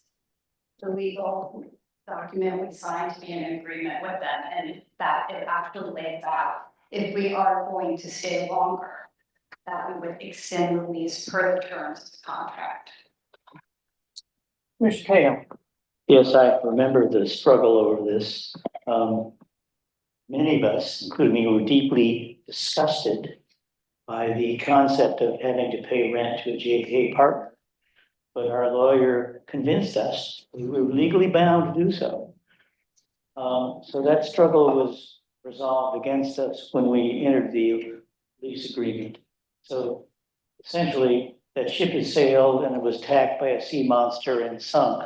the legal document we signed to be in agreement with them, and that it actually lays out if we are going to stay longer, that we would extend the lease per the terms of the contract. Mr. Cahill. Yes, I remember the struggle over this. Many of us, including me, were deeply disgusted by the concept of having to pay rent to a JPA partner. But our lawyer convinced us we were legally bound to do so. So that struggle was resolved against us when we entered the lease agreement. So essentially, that ship has sailed and it was attacked by a sea monster and sunk.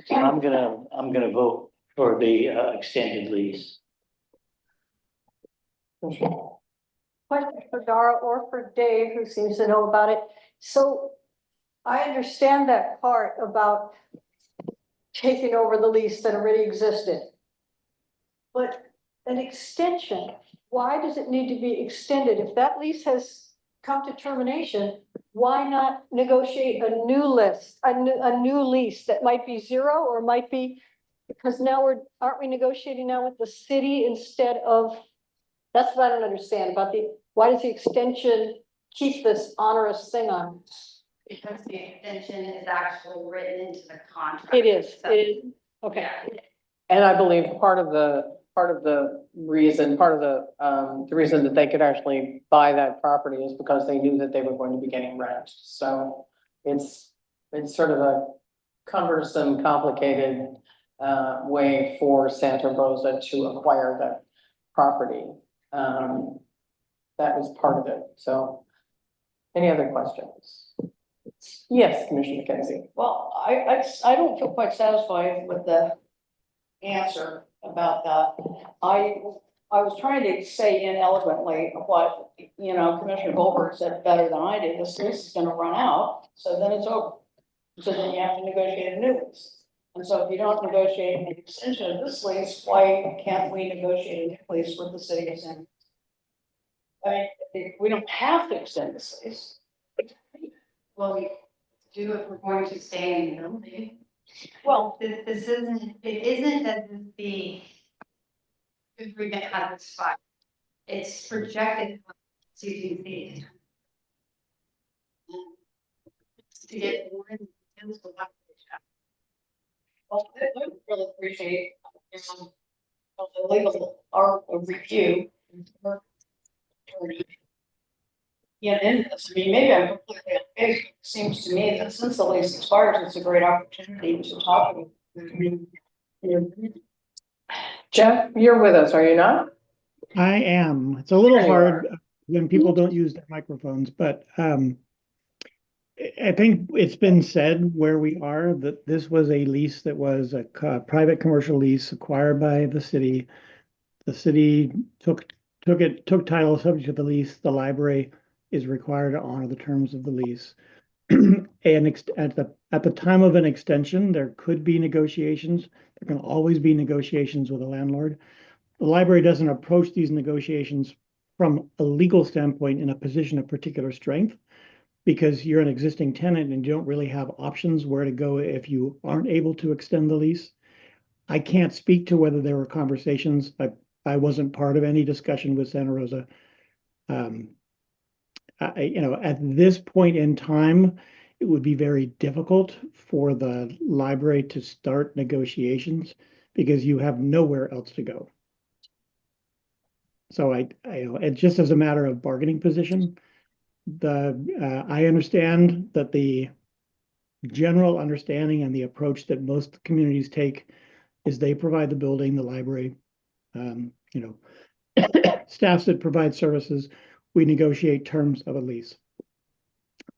So I'm gonna vote for the extended lease. Question for Dara or for Dave, who seems to know about it. So I understand that part about taking over the lease that already existed. But an extension, why does it need to be extended? If that lease has come to termination, why not negotiate a new list, a new lease that might be zero or might be, because now aren't we negotiating now with the city instead of, that's what I don't understand about why does the extension keep this onerous thing on? Because the extension is actually written into the contract. It is, okay. And I believe part of the reason that they could actually buy that property is because they knew that they were going to be getting rent. So it's sort of a cumbersome, complicated way for Santa Rosa to acquire that property. That was part of it. So any other questions? Yes, Commissioner McKenzie. Well, I don't feel quite satisfied with the answer about that. I was trying to say ineloquently what, Commissioner Goldberg said better than I did. This lease is gonna run out, so then it's over. So then you have to negotiate a new lease. And so if you don't negotiate an extension of this lease, why can't we negotiate a new lease with the city of San? I mean, we don't have to extend this lease. Well, we do if we're going to stay in the building. Well, it isn't that the agreement has expired. It's projected, so you can see. To get more details about well, I would really appreciate, the legal, our review. Yeah, and this, I mean, maybe I'm completely off base, but it seems to me that since the lease expires, it's a great opportunity to talk about. Jeff, you're with us, are you not? I am. It's a little There you hard when people don't use their microphones, but I think it's been said where we are that this was a lease that was a private commercial lease acquired by the city. The city took title subject to the lease. The library is required to honor the terms of the lease. And at the time of an extension, there could be negotiations. There can always be negotiations with a landlord. The library doesn't approach these negotiations from a legal standpoint in a position of particular strength, because you're an existing tenant and you don't really have options where to go if you aren't able to extend the lease. I can't speak to whether there were conversations. I wasn't part of any discussion with Santa Rosa. At this point in time, it would be very difficult for the library to start negotiations because you have nowhere else to go. So it's just as a matter of bargaining position. I understand that the general understanding and the approach that most communities take is they provide the building, the library, staffs that provide services, we negotiate terms of a lease.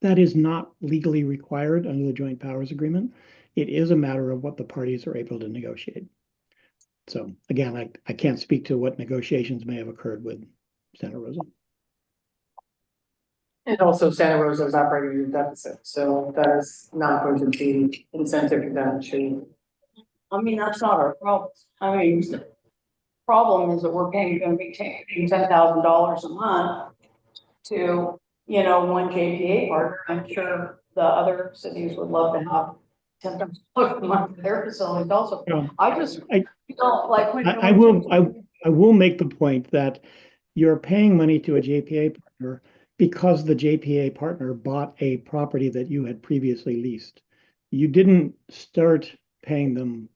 That is not legally required under the joint powers agreement. It is a matter of what the parties are able to negotiate. So again, I can't speak to what negotiations may have occurred with Santa Rosa. And also Santa Rosa is operating in deficit, so that is not going to be incentive for them to. I mean, that's not our problem. I mean, the problem is that we're gonna be paying $10,000 a month to, one JPA partner. I'm sure the other cities would love to have $10,000 a month for their facilities also. I just feel like when. I will make the point that you're paying money to a JPA partner because the JPA partner bought a property that you had previously leased. You didn't start paying them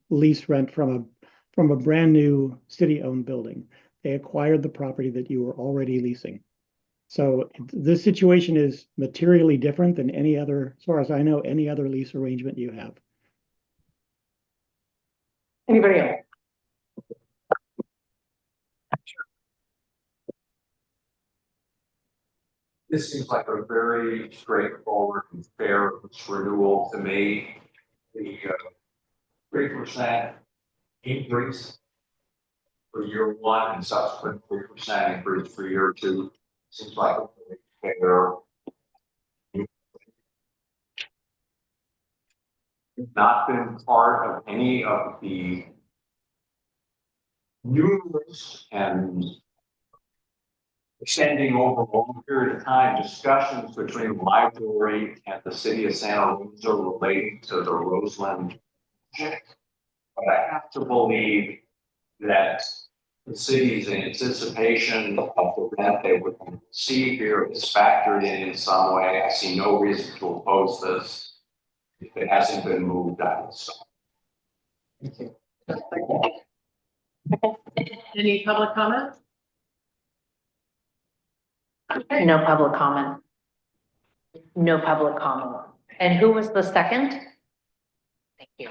lease rent from a brand new city-owned building. They acquired the property that you were already leasing. So this situation is materially different than any other, as far as I know, any other lease arrangement you have. Anybody else? This seems like a very straightforward and fair renewal to me. The 3% increase for year one and subsequent 3% increase for year two seems like a very fair. Not been part of any of the numerous and extending over a long period of time discussions between the library and the city of Santa Rosa relating to the Roseland project. But I have to believe that the city's anticipation of the rent they would receive here is factored in some way. I see no reason to oppose this if it hasn't been moved out. So. Any public comment? No public comment. No public comment. And who was the second? Thank you.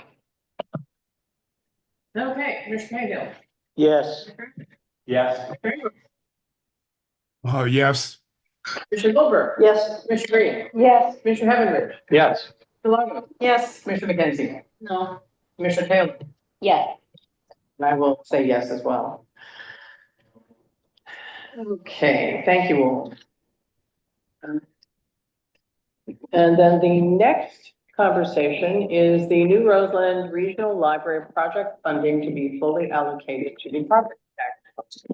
Okay, Mr. Mayfield. Yes. Yes. Yes. Commissioner Goldberg. Yes. Commissioner Green. Yes. Commissioner Heavenbridge. Yes. Delano. Yes. Commissioner McKenzie. No. Commissioner Taylor. Yes. And I will say yes as well. Okay, thank you all. And then the next conversation is the New Roseland Regional Library project funding to be fully allocated to the property tax.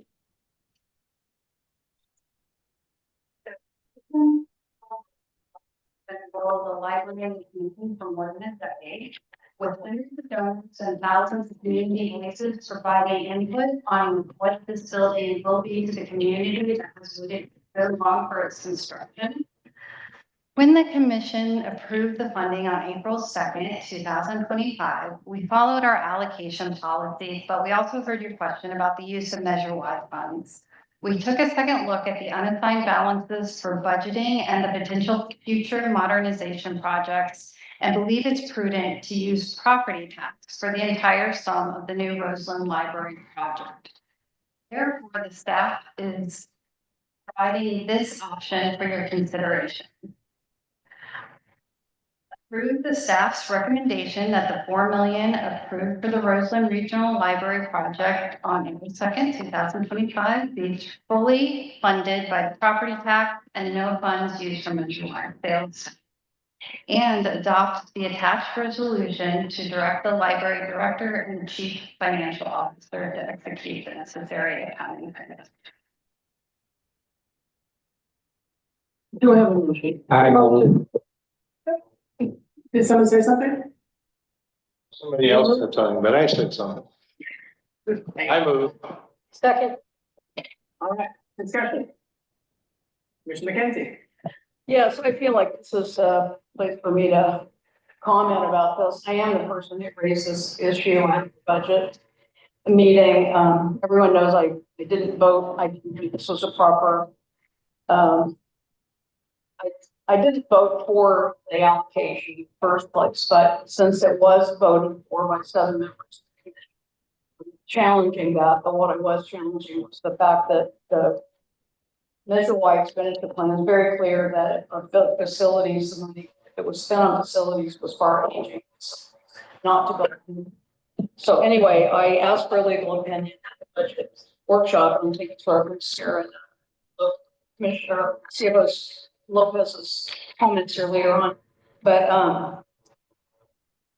The library and the community from more than a decade, with hundreds of donors and thousands of community voices providing input on what the facility will be to the community that has waited so long for its construction. When the commission approved the funding on April 2nd, 2025, we followed our allocation policy, but we also heard your question about the use of Measure Y funds. We took a second look at the unassigned balances for budgeting and the potential future modernization projects and believe it's prudent to use property tax for the entire sum of the New Roseland Library project. Therefore, the staff is providing this option for your consideration. Approve the staff's recommendation that the $4 million approved for the Roseland Regional Library project on April 2nd, 2025 be fully funded by the property tax and no funds used for Measure Y sales. And adopt the attached resolution to direct the library director and chief financial officer to execute the necessary accounting items. Do I have a motion? I move. Did someone say something? Somebody else said something, but I said something. I move. Second. All right, discussion. Commissioner McKenzie. Yes, I feel like this is a place for me to comment about this. I am the person that raised this issue on budget meeting. Everyone knows I didn't vote. I didn't think this was a proper. I didn't vote for the allocation in the first place, but since it was voted for by 7 members, challenging that, but what I was challenging was the fact that the Measure Y expenditure plan is very clear that our facilities, the money that was spent on facilities was far reaching, not to go. So anyway, I asked for a legal opinion at the budget workshop, and take its reference here, and Commissioner CFO Lopez's comments here later on, but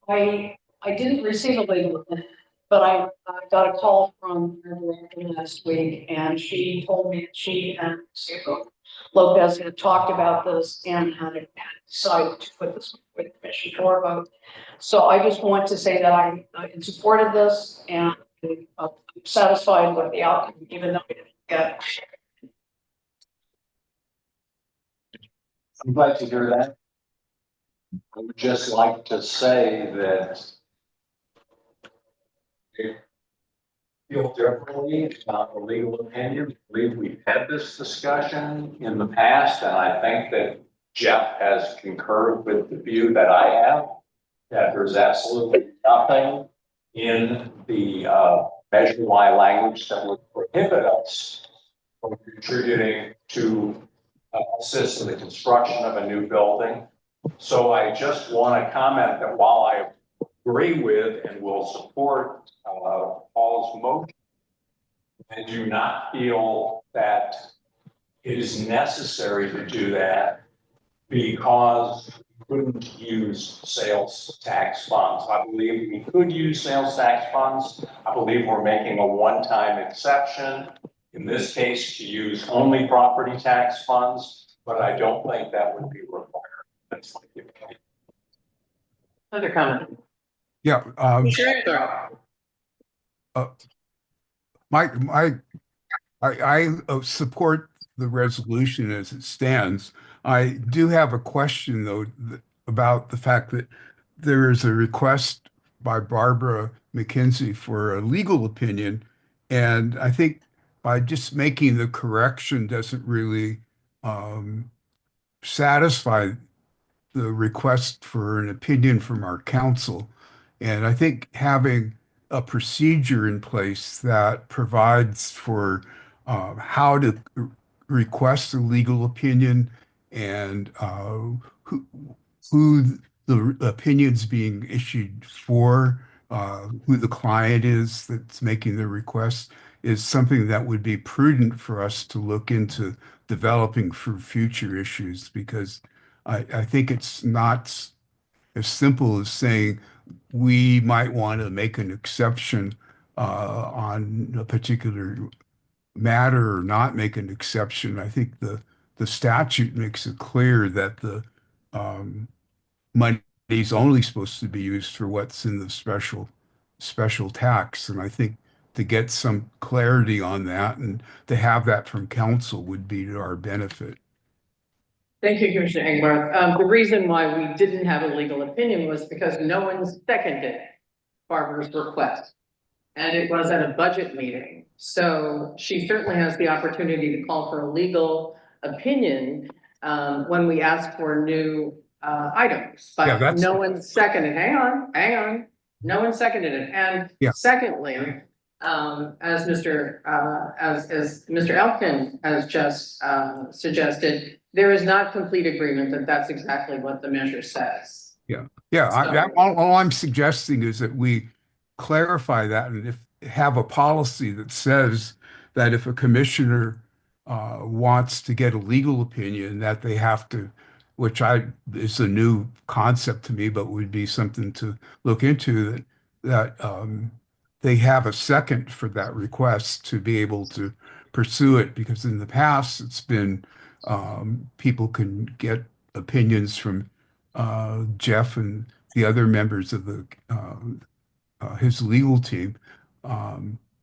I didn't receive a legal opinion, but I got a call from her director last week, and she told me that she and CFO Lopez had talked about this and had decided to put this with the commission for a vote. So I just want to say that I'm in support of this, and I'm satisfied with the outcome, even though we didn't get. I'm glad to hear that. I would just like to say that I feel differently about the legal opinion. I believe we've had this discussion in the past, and I think that Jeff has concurred with the view that I have, that there's absolutely nothing in the Measure Y language that would prohibit us from contributing to assist in the construction of a new building. So I just want to comment that while I agree with and will support Paul's motion, I do not feel that it is necessary to do that because we couldn't use sales tax funds. I believe we could use sales tax funds. I believe we're making a one-time exception in this case to use only property tax funds, but I don't think that would be required. That's my opinion. Other comment? Yeah. I support the resolution as it stands. I do have a question though about the fact that there is a request by Barbara McKenzie for a legal opinion, and I think by just making the correction doesn't really satisfy the request for an opinion from our counsel. And I think having a procedure in place that provides for how to requests a legal opinion and who the opinion's being issued for, who the client is that's making the request is something that would be prudent for us to look into developing for future issues, because I think it's not as simple as saying we might want to make an exception on a particular matter or not make an exception. I think the statute makes it clear that the money is only supposed to be used for what's in the special tax. And I think to get some clarity on that and to have that from council would be to our benefit. Thank you, Commissioner Engelbarth. The reason why we didn't have a legal opinion was because no one seconded Barbara's request. And it was at a budget meeting. So she certainly has the opportunity to call for a legal opinion when we ask for new items. Yeah, But no one seconded, hang on, no one seconded it. And Yeah. secondly, as Mr. Elkin has just suggested, there is not complete agreement that that's exactly what the measure says. Yeah, all I'm suggesting is that we clarify that and have a policy that says that if a commissioner wants to get a legal opinion, that they have to, which is a new concept to me, but would be something to look into, that they have a second for that request to be able to pursue it, because in the past it's been people can get opinions from Jeff and the other members of his legal team.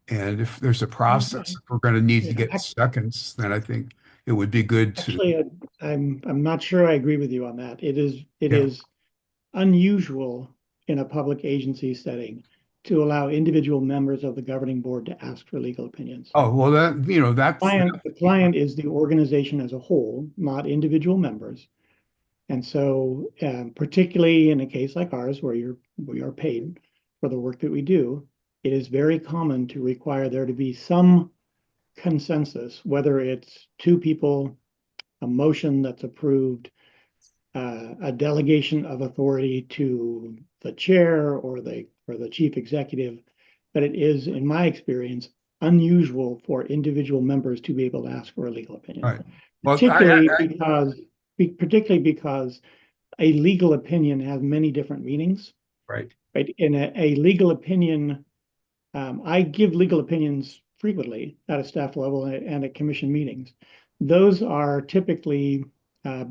And if there's a process, if we're going to need to get seconds, then I think it would be good to. Actually, I'm not sure I agree with you on that. It is unusual in a public agency setting to allow individual members of the governing board to ask for legal opinions. Oh, well, that's. The client is the organization as a whole, not individual members. And so, particularly in a case like ours, where we are paid for the work that we do, it is very common to require there to be some consensus, whether it's two people, a motion that's approved, a delegation of authority to the chair or the chief executive. But it is, in my experience, unusual for individual members to be able to ask for a legal opinion. Right. Well, particularly because a legal opinion has many different meanings. Right. Right. In a legal opinion, I give legal opinions frequently at a staff level and at commission meetings. Those are typically, I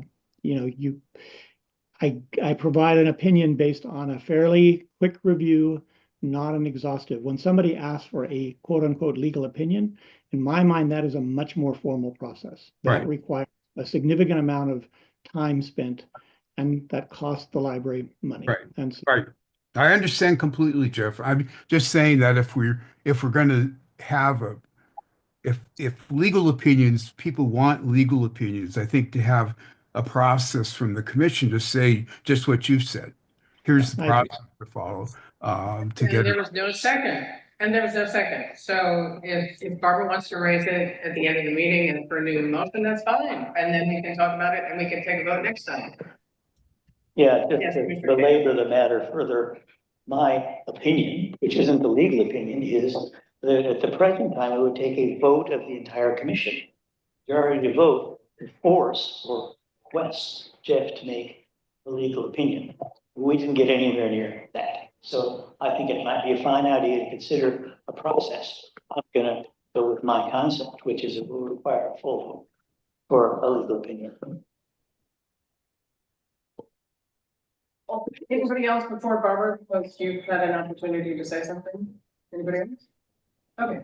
provide an opinion based on a fairly quick review, not an exhaustive. When somebody asks for a quote unquote legal opinion, in my mind, that is a much more formal process. That requires a significant amount of time spent, and that costs the library money. Right. And so, Right. I understand completely, Jeff. I'm just saying that if we're going to have if legal opinions, people want legal opinions, I think to have a process from the commission to say just what you've said. Here's the process to follow. There was no second. So if Barbara wants to raise it at the end of the meeting and for a new motion, that's fine. And then we can talk about it and we can take a vote next time. Yeah, just to belabor the matter further, my opinion, which isn't the legal opinion, is that at the present time, it would take a vote of the entire commission. Majority to vote to force or request Jeff to make a legal opinion. We didn't get anywhere near that. So I think it might be a fine idea to consider a process. I'm gonna go with my concept, which is it will require a full vote for a legal opinion. Anybody else before Barbara, once you've had an opportunity to say something? Anybody else? Okay.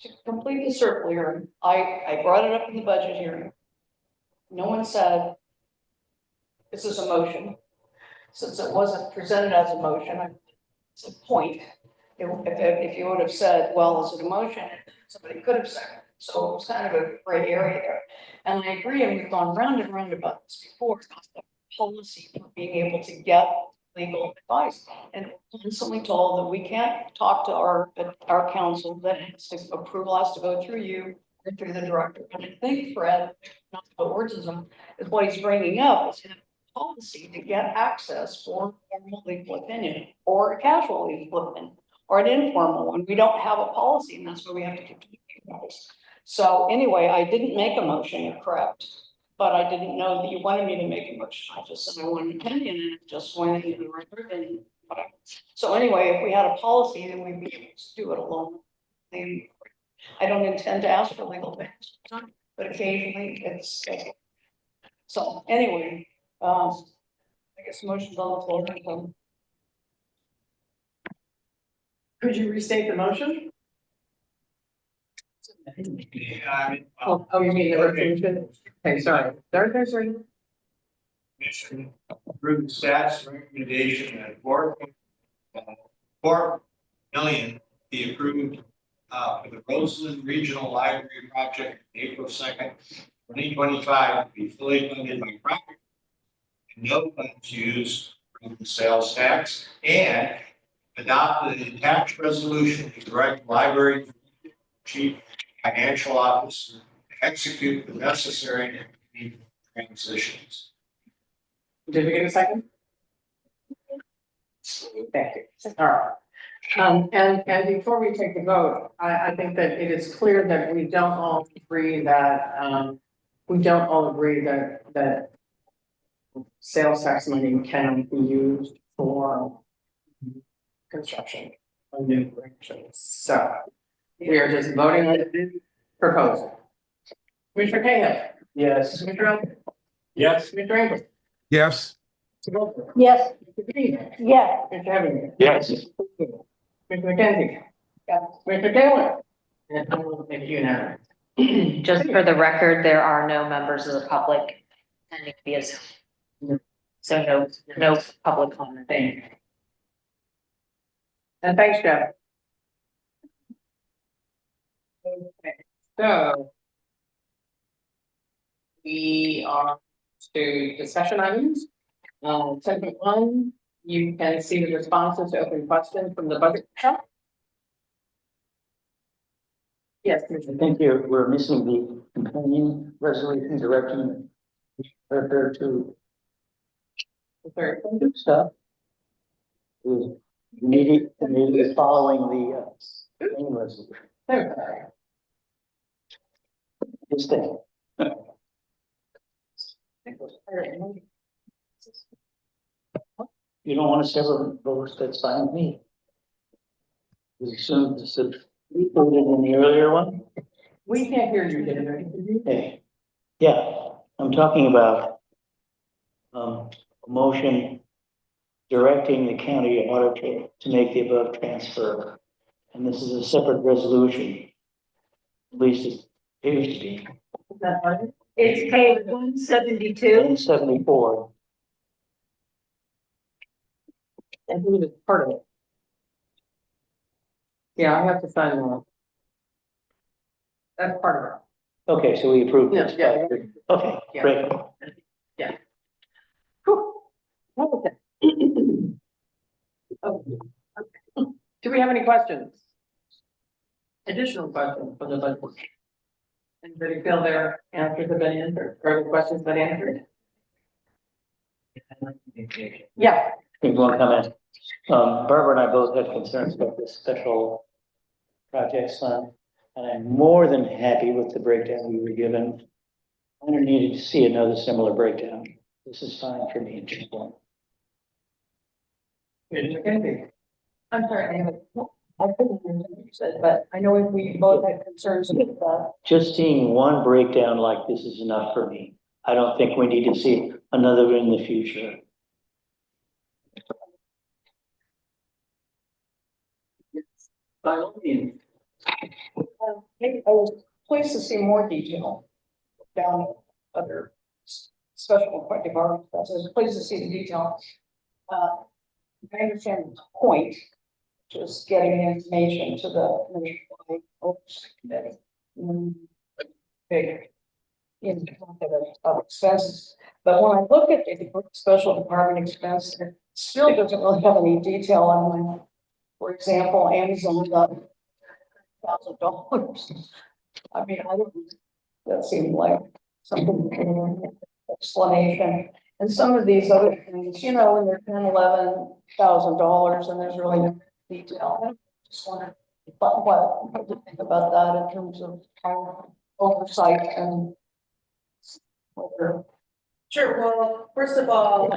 To complete the circle here, I brought it up in the budget hearing. No one said this is a motion. Since it wasn't presented as a motion, it's a point. If you would have said, well, is it a motion? Somebody could have said it. So it was kind of a gray area there. And I agree, and we've gone round and round about this before. The policy for being able to get legal advice, and we're constantly told that we can't talk to our counsel, that has to approval has to go through you. through the director, and I think Fred, not to put words in him, is what he's bringing up, is a policy to get access for formal legal opinion, or a casual legal opinion, or an informal one. We don't have a policy, and that's why we have to keep you guys. So anyway, I didn't make a motion, you're correct, but I didn't know that you wanted me to make a motion. I just said I want an opinion, and it just went into the record, and whatever. So anyway, if we had a policy, then we'd be able to do it alone. And I don't intend to ask for legal things, but occasionally it's. So anyway, I guess motion's on the floor. So. Could you restate the motion? Oh, you mean the resolution? Okay, sorry. Sorry. Commission approved the staff's recommendation that $4 million be approved for the Roseland Regional Library Project, April 2nd, 2025, to be fully funded by property and no funds used from the sales tax, and adopt the attached resolution to direct the library chief financial office to execute the necessary transitions. Did we get a second? Thank you. All right. And before we take the vote, I think that it is clear that we don't all agree that, that sales tax money can be used for construction of new branches. So we are just voting on the proposal. Commissioner Cahill. Yes. Commissioner Elder. Yes. Commissioner Engel. Yes. Yes. Yes. Commissioner Evans. Yes. Commissioner McKenzie. Yes. Commissioner Taylor. And I will make you now. Just for the record, there are no members of the public attending via Zoom. So no public comment. Thank you. And thanks, Jeff. Okay, so we are to discussion items. Segment 1, you can see the responses to open questions from the budget workshop. Yes, Commissioner. I think we're missing the companion resolution directing her to stuff. Immediately following the main resolution. Okay. This thing. You don't want to sever votes, that's fine with me. As soon as we voted in the earlier one. We can't hear you, David. Hey, yeah, I'm talking about a motion directing the county auditor to make the above transfer. And this is a separate resolution. At least it appears to be. It's page 172. 174. I believe it's part of it. Yeah, I have to sign that. That's part of it. Okay, so we approved this. Yeah. Okay, Yeah. great. Yeah. Whew. Okay. Okay. Do we have any questions? Additional questions for the budget? Anybody feel their answers have been answered, or the questions been answered? Yeah. One comment. Barbara and I both had concerns about this special projects fund, and I'm more than happy with the breakdown we were given. I needed to see another similar breakdown. This is fine for me at this point. I'm sorry, I couldn't hear what you said, but I know we both had concerns with that. Just seeing one breakdown like this is enough for me. I don't think we need to see another in the future. By all means. I was pleased to see more detail down other special department. I was pleased to see the detail. I understand the point, just getting information to the committee. Big in of expenses, but when I look at the special department expense, it still doesn't really have any detail on, for example, Amazon got $1,000 I mean, I don't, that seemed like something, explanation. And some of these other things, you know, when they're $10,000, $11,000 and there's really no detail. I just wondered what do you think about that in terms of how oversight and whether. Sure, well, first of all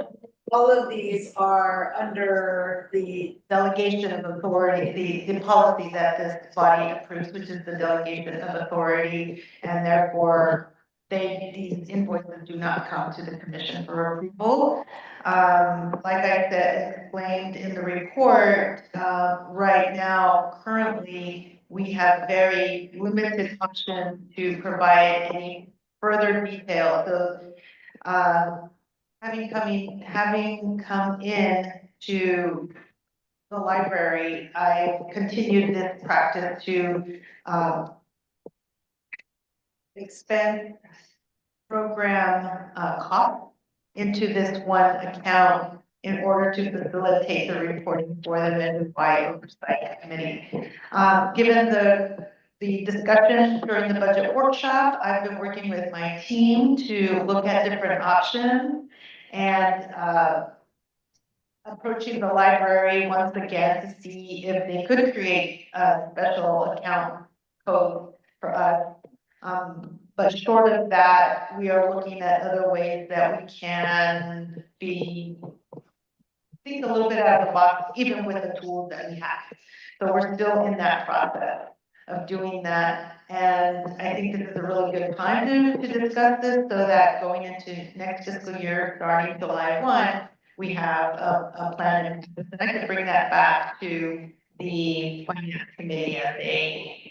of these are under the delegation of authority, the policy that this body approves, which is the delegation of authority, and therefore these invoices do not come to the commission for approval. Like I said, explained in the report, right now, currently, we have very limited option to provide any further detail. So, having come in to the library, I continued this practice to expend program cost into this one account in order to facilitate the reporting for the Mid-Hawaii Oversight Committee. Given the discussion during the budget workshop, I've been working with my team to look at different options and approaching the library once again to see if they could create a special account code for us. But short of that, we are looking at other ways that we can think a little bit out of the box, even with the tools that we have. So we're still in that process of doing that. And I think this is a really good time to discuss this so that going into next fiscal year, starting July 1, we have a plan. And I could bring that back to the finance committee as a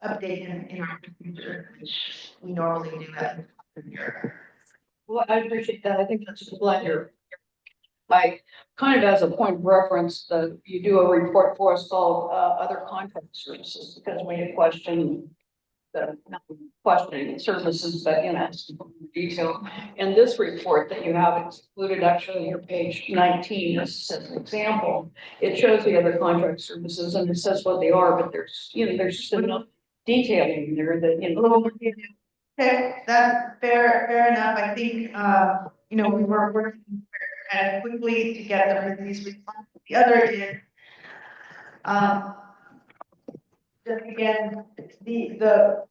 update in our procedure, which we normally do that year. Well, I appreciate that. I think that's a pleasure. I kind of as a point of reference, you do a report for us called other contract services, because we had questioning services, but you know, detail. And this report that you have is included actually on your page 19, this is an example. It shows the other contract services and it says what they are, but there's just enough detailing there that, Okay, that's fair enough. I think, we were working kind of quickly to get these responses. The other is, just again, the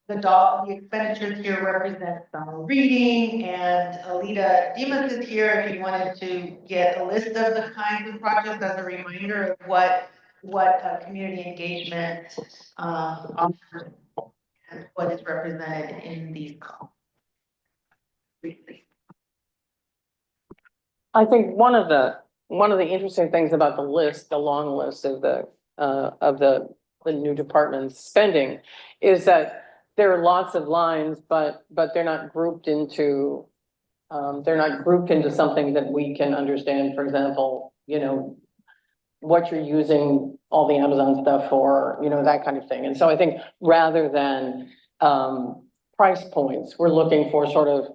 expenditures here represent some reading, and Alita Dimas is here if you wanted to get a list of the kinds of projects as a reminder of what community engagement offers and what is represented in these calls. I think one of the interesting things about the list, the long list of the new department's spending, is that there are lots of lines, but they're not grouped into something that we can understand. For example, what you're using all the Amazon stuff for, that kind of thing. And so I think rather than price points, we're looking for sort of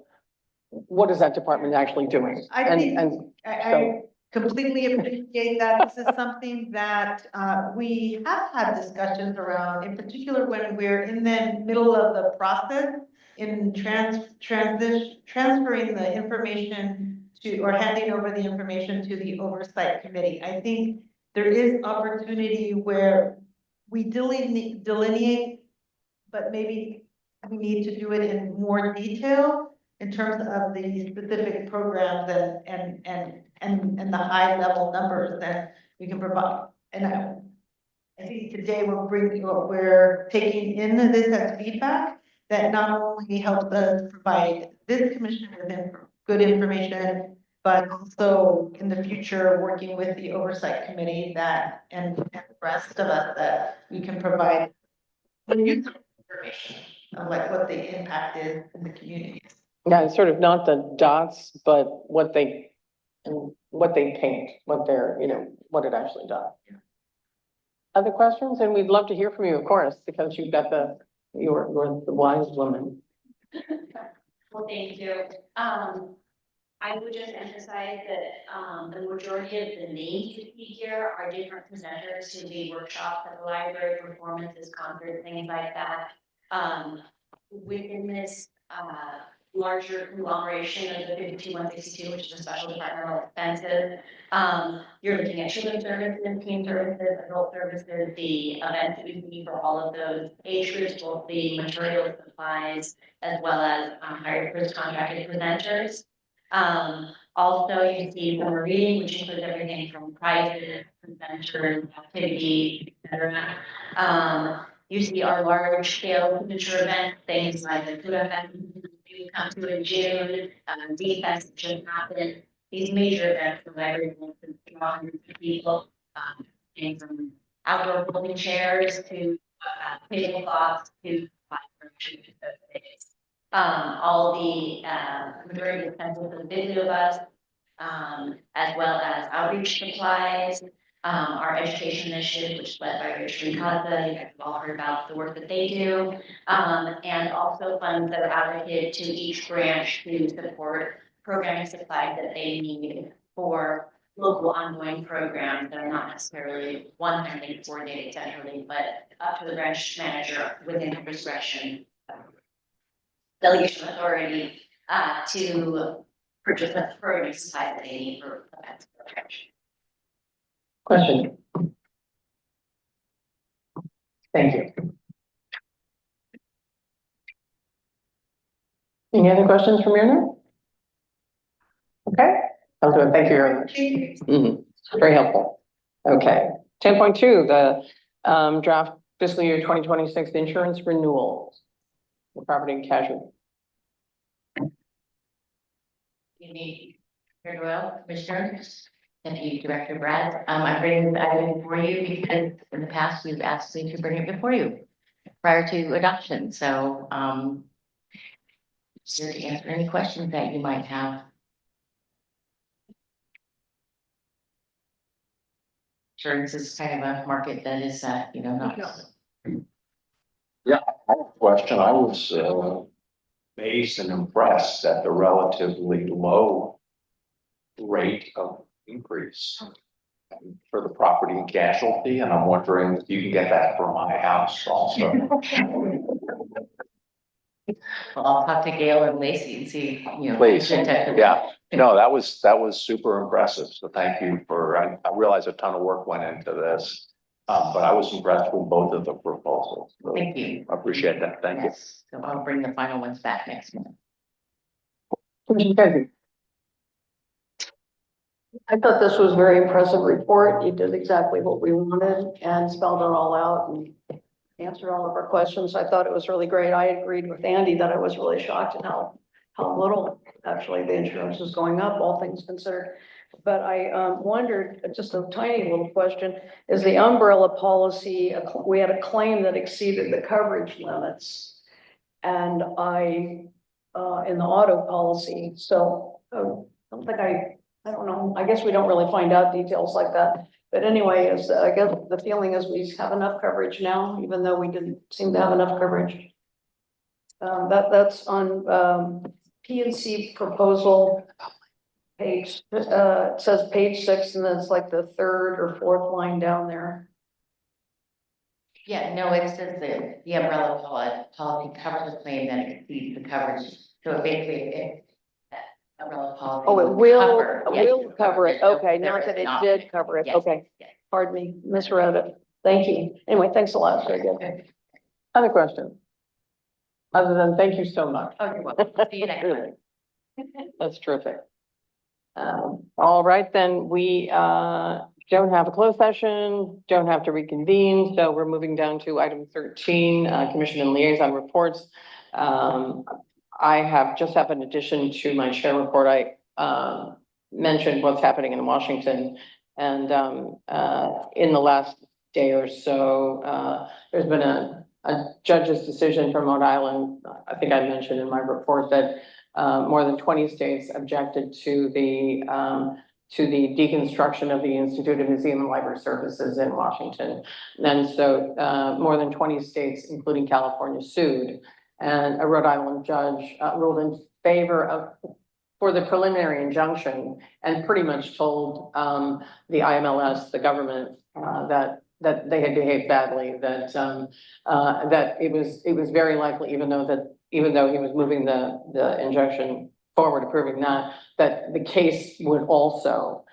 what is that department actually doing? I completely appreciate that. This is something that we have had discussions around, in particular when we're in the middle of the process in transferring the information to, or handing over the information to the oversight committee. I think there is opportunity where we delineate, but maybe we need to do it in more detail in terms of the specific programs and the high level numbers that we can provide. And I think today we're taking in this as feedback that not only helps us provide this commission with good information, but also in the future, working with the oversight committee and the rest of us, that we can provide information of what the impact is in the communities. Yeah, it's sort of not the dots, but what they paint, what it actually does. Other questions? And we'd love to hear from you, of course, because you've got you're the wise woman. Well, thank you. I would just emphasize that the majority of the names you see here are different presenters to the workshops at the library, performances, concerts, things like that. Within this, larger conglomeration of the 52162, which is a special departmental expenses, you're looking at children's services, teen services, adult services, the events that we need for all of those age groups, both the material supplies, as well as hired first contracted presenters. Also, you can see when we're reading, which includes everything from prizes, presenters, activities, et cetera. You see our large scale signature events, things like the food event you come to in June, defense that just happened. These major events, the library will draw hundreds of people, and from outdoor folding chairs to tablecloths to those days. All the majority of expenses for the video bus, as well as outreach supplies, our education initiative, which is led by Richard Casa. You guys have all heard about the work that they do, and also funds that are allocated to each branch to support programming supplies that they need for local ongoing programs that are not necessarily one-time coordinated centrally, but up to the branch manager within her discretion, delegation authority, to purchase the programming supplies that they need for events. Question? Thank you. Any other questions from your end? Okay, I'll do it. Thank you very much. Very helpful. Okay, 10.2, the draft fiscal year 2026 insurance renewal. The property and casualty. You need, very well, Commissioners. Deputy Director Brad, I'm bringing the item before you because in the past you've asked me to bring it before you prior to adoption, so here to answer any questions that you might have. Insurance is kind of a market that is, not. Yeah, I have a question. I was amazed and impressed at the relatively low rate of increase for the property and casualty, and I'm wondering if you can get that for my house also. Well, I'll talk to Gail and Lacey and see, Please, yeah, no, that was super impressive, so thank you for, I realize a ton of work went into this. But I was impressed with both of the proposals. So Thank you. I appreciate that, thank you. So I'll bring the final ones back next month. I thought this was a very impressive report. You did exactly what we wanted and spelled it all out and answered all of our questions. I thought it was really great. I agreed with Andy that I was really shocked at how little actually the insurance is going up, all things considered. But I wondered, just a tiny little question, is the umbrella policy, we had a claim that exceeded the coverage limits. And in the auto policy, so I don't think I don't know, I guess we don't really find out details like that. But anyway, I guess the feeling is we have enough coverage now, even though we didn't seem to have enough coverage. That's on P&C proposal page, it says page 6, and then it's like the 3rd or 4th line down there. Yeah, no, it says that the umbrella policy covers the claim that exceeds the coverage. So basically, umbrella policy. Oh, it will cover it. Okay, There not is that it not. did cover it. Yes, Okay, yes. pardon me, misread it. Thank you. Anyway, thanks a lot. Very good. Other question? Other than thank you so much. Oh, you're welcome. See you next Really. time. That's terrific. All right, then we don't have a closed session, don't have to reconvene, so we're moving down to item 13, commission and liaison reports. I just have an addition to my chair report. I mentioned what's happening in Washington, and in the last day or so, there's been a judge's decision from Rhode Island. I think I mentioned in my report that more than 20 states objected to the deconstruction of the Institute of Museum and Library Services in Washington. And so more than 20 states, including California, sued. And a Rhode Island judge ruled in favor for the preliminary injunction and pretty much told the IMLS, the government, that that they had behaved badly, that it was very likely, even though he was moving the injunction forward, approving that the case would also,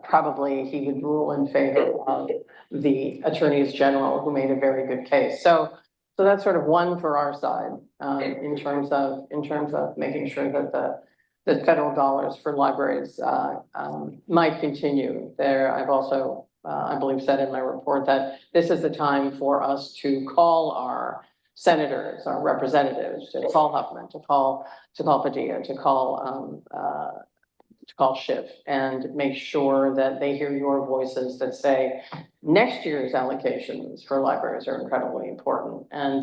probably he would rule in favor of the attorneys general, who made a very good case. So that's sort of one for our side, in terms of making sure that the federal dollars for libraries, might continue there. I've also, I believe, said in my report that this is the time for us to call our senators, our representatives, to call Huffman, to call Padilla, to call Schiff, and make sure that they hear your voices that say next year's allocations for libraries are incredibly important, and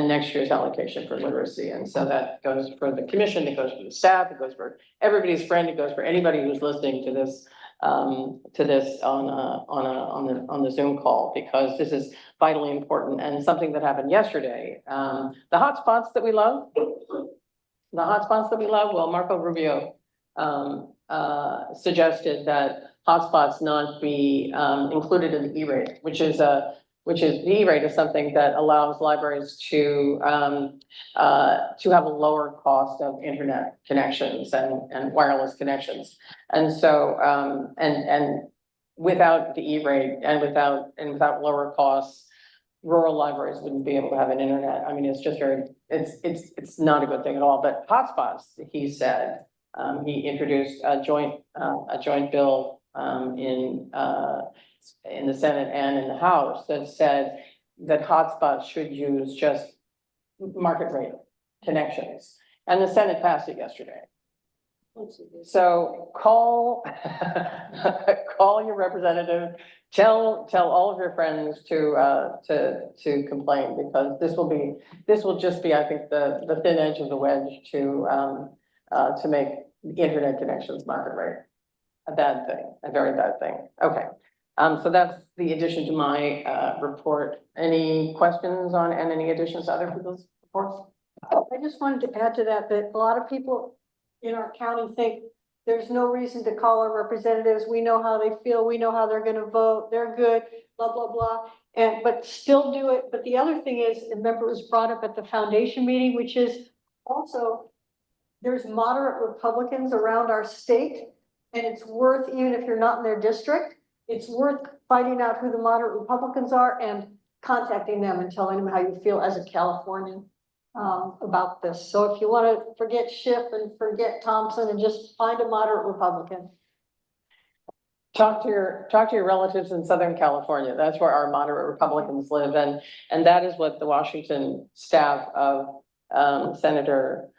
next year's allocation for literacy. And so that goes for the commission, it goes for the staff, it goes for everybody's friend, it goes for anybody who's listening to this on the Zoom call, because this is vitally important and something that happened yesterday. The hotspots that we love, well, Marco Rubio suggested that hotspots not be included in the E-rate, which is the E-rate is something that allows libraries to have a lower cost of internet connections and wireless connections. And so and without the E-rate and without lower costs, rural libraries wouldn't be able to have an internet. I mean, it's just it's not a good thing at all. But hotspots, he said, he introduced a joint bill in the Senate and in the House that said that hotspots should use just market rate connections, and the Senate passed it yesterday. So call your representative, tell all of your friends to complain, because this will just be, I think, the thin edge of the wedge to make the internet connections market rate a bad thing, a very bad thing. Okay, so that's the addition to my report. Any questions and any additions to other people's reports? I just wanted to add to that a lot of people in our county think there's no reason to call our representatives. We know how they feel. We know how they're going to vote. They're good, blah, blah, blah. But still do it. But the other thing is, remember, it was brought up at the foundation meeting, which is also, there's moderate Republicans around our state, and it's worth, even if you're not in their district, it's worth finding out who the moderate Republicans are and contacting them and telling them how you feel as a Californian about this. So if you want to forget Schiff and forget Thompson and just find a moderate Republican. Talk to your relatives in Southern California. That's where our moderate Republicans live, and that is what the Washington staff of Senator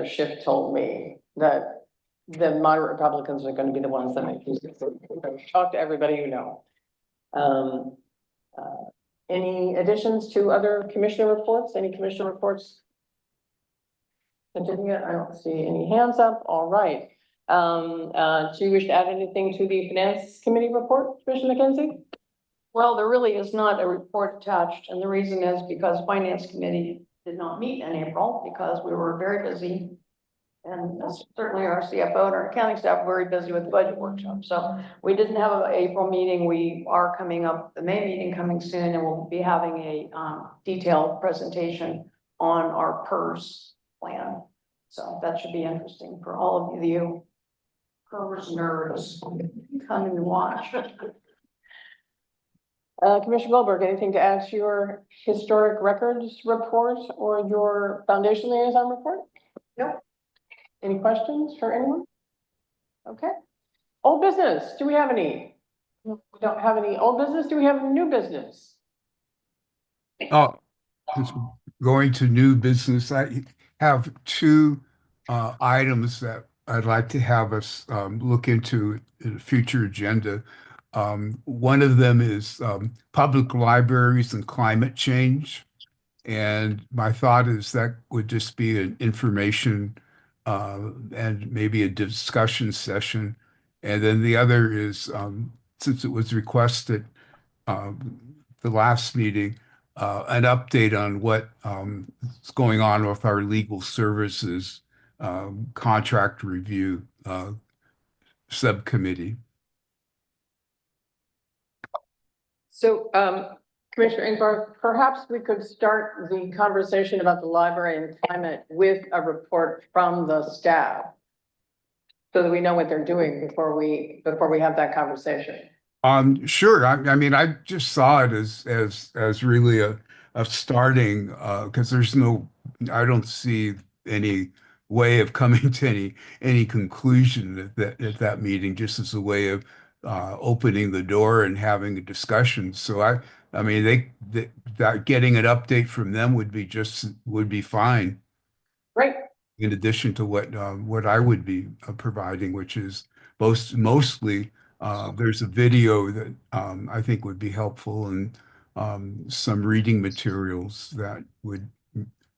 Schiff told me, that the moderate Republicans are going to be the ones that make these decisions. Talk to everybody you know. Any additions to other commissioner reports? Any commissioner reports? I don't see any hands up. All right. Do you wish to add anything to the Finance Committee report, Commissioner McKenzie? Well, there really is not a report attached, and the reason is because Finance Committee did not meet in April because we were very busy. And certainly our CFO and our accounting staff were very busy with the budget workshop. So we didn't have an April meeting. We are coming up, the May meeting coming soon, and we'll be having a detailed presentation on our PERS plan. So that should be interesting for all of you PERS nerds. Come and watch. Commissioner Goldberg, anything to add to your historic records report or your foundation liaison report? Nope. Any questions for anyone? Okay. Old business, do we have any? We don't have any old business. Do we have new business? Oh, just going to new business. I have two items that I'd like to have us look into in a future agenda. One of them is public libraries and climate change. And my thought is that would just be an information and maybe a discussion session. And then the other is, since it was requested the last meeting, an update on what is going on with our legal services contract review subcommittee. So, Commissioner Ingber, perhaps we could start the conversation about the library and climate with a report from the staff. So that we know what they're doing before we have that conversation. Sure. I mean, I just saw it as really a starting, because there's no, I don't see any way of coming to any conclusion at that meeting, just as a way of opening the door and having a discussion. So I mean, that getting an update from them would be fine. Great. In addition to what I would be providing, which is mostly there's a video that I think would be helpful, and some reading materials that would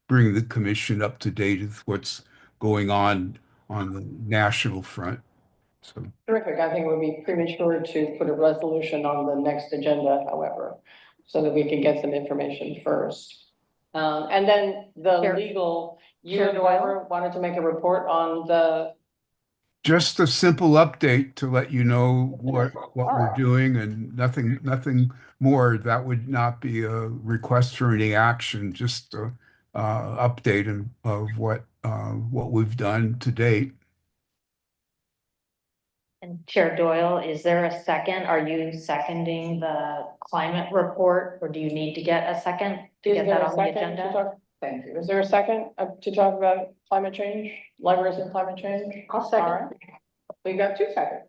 bring the commission up to date with what's going on the national front. So Terrific. I think it would be premature to put a resolution on the next agenda, however, so that we can get some information first. And then the legal, you and whoever wanted to make a report on the. just a simple update to let you know what we're doing, and nothing more. That would not be a request for any action, just a update of what we've done to date. And Chair Doyle, is there a second? Are you seconding the climate report, or do you need to get a second to Is get there that a on the second to agenda? talk? Thank you. Is there a second to talk about climate change, libraries and climate change? I'll second. All right. We got 2 seconds.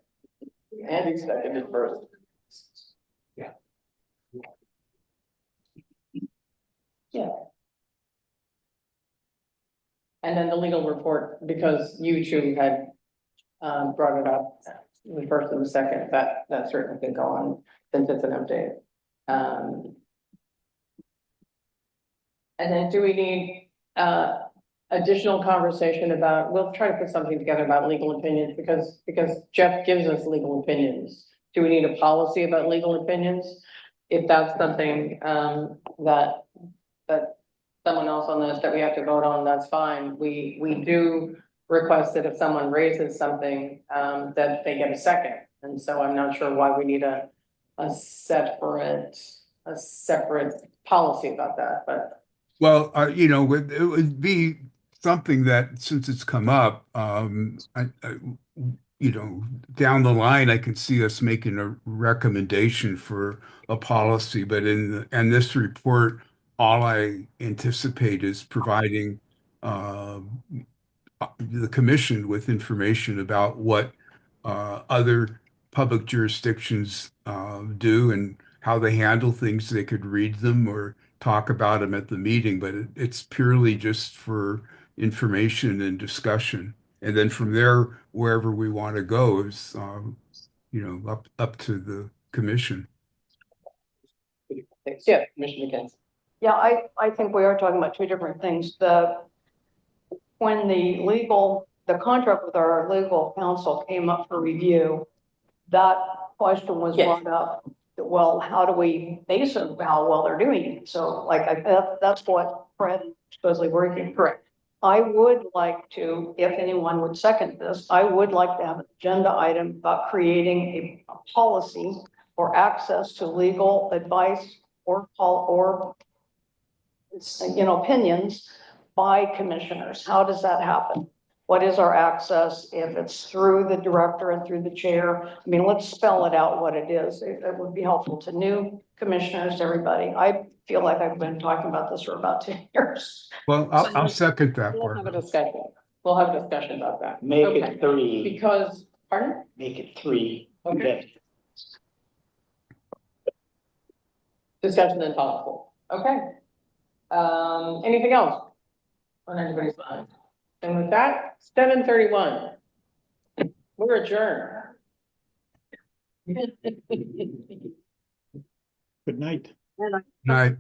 Andy seconded first. Yeah. And then the legal report, because you two had brought it up, the first and the second, that certainly could go on since it's an update. And then do we need additional conversation about, we'll try to put something together about legal opinions, because Jeff gives us legal opinions. Do we need a policy about legal opinions? If that's something that someone else on this that we have to vote on, that's fine. We do request that if someone raises something, that they get a second. And so I'm not sure why we need a separate policy about that, but. Well, you know, it would be something that, since it's come up, you know, down the line, I can see us making a recommendation for a policy, but in this report, all I anticipate is providing the commission with information about what other public jurisdictions do and how they handle things. They could read them or talk about them at the meeting, but it's purely just for information and discussion. And then from there, wherever we want to go is, you know, up to the commission. Yeah, Commissioner McKenzie. Yeah, I think we are talking about 2 different things. When the contract with our legal counsel came up for review, that question was brought up. Well, how do we base it, how well they're doing it? So like, that's what Fred is supposedly working. Correct. I would like to, if anyone would second this, I would like to have an agenda item about creating a policy for access to legal advice or opinions by commissioners. How does that happen? What is our access if it's through the director and through the chair? I mean, let's spell it out what it is. It would be helpful to new commissioners, everybody. I feel like I've been talking about this for about 10 years. Well, I'll second that. We'll have a discussion. We'll have a discussion about that. Make Okay. it 3. Because, pardon? Make it 3. Okay. Discussion and thoughtful. Okay. Anything else on anybody's mind? And with that, 7:31. We're adjourned. Good night. Night.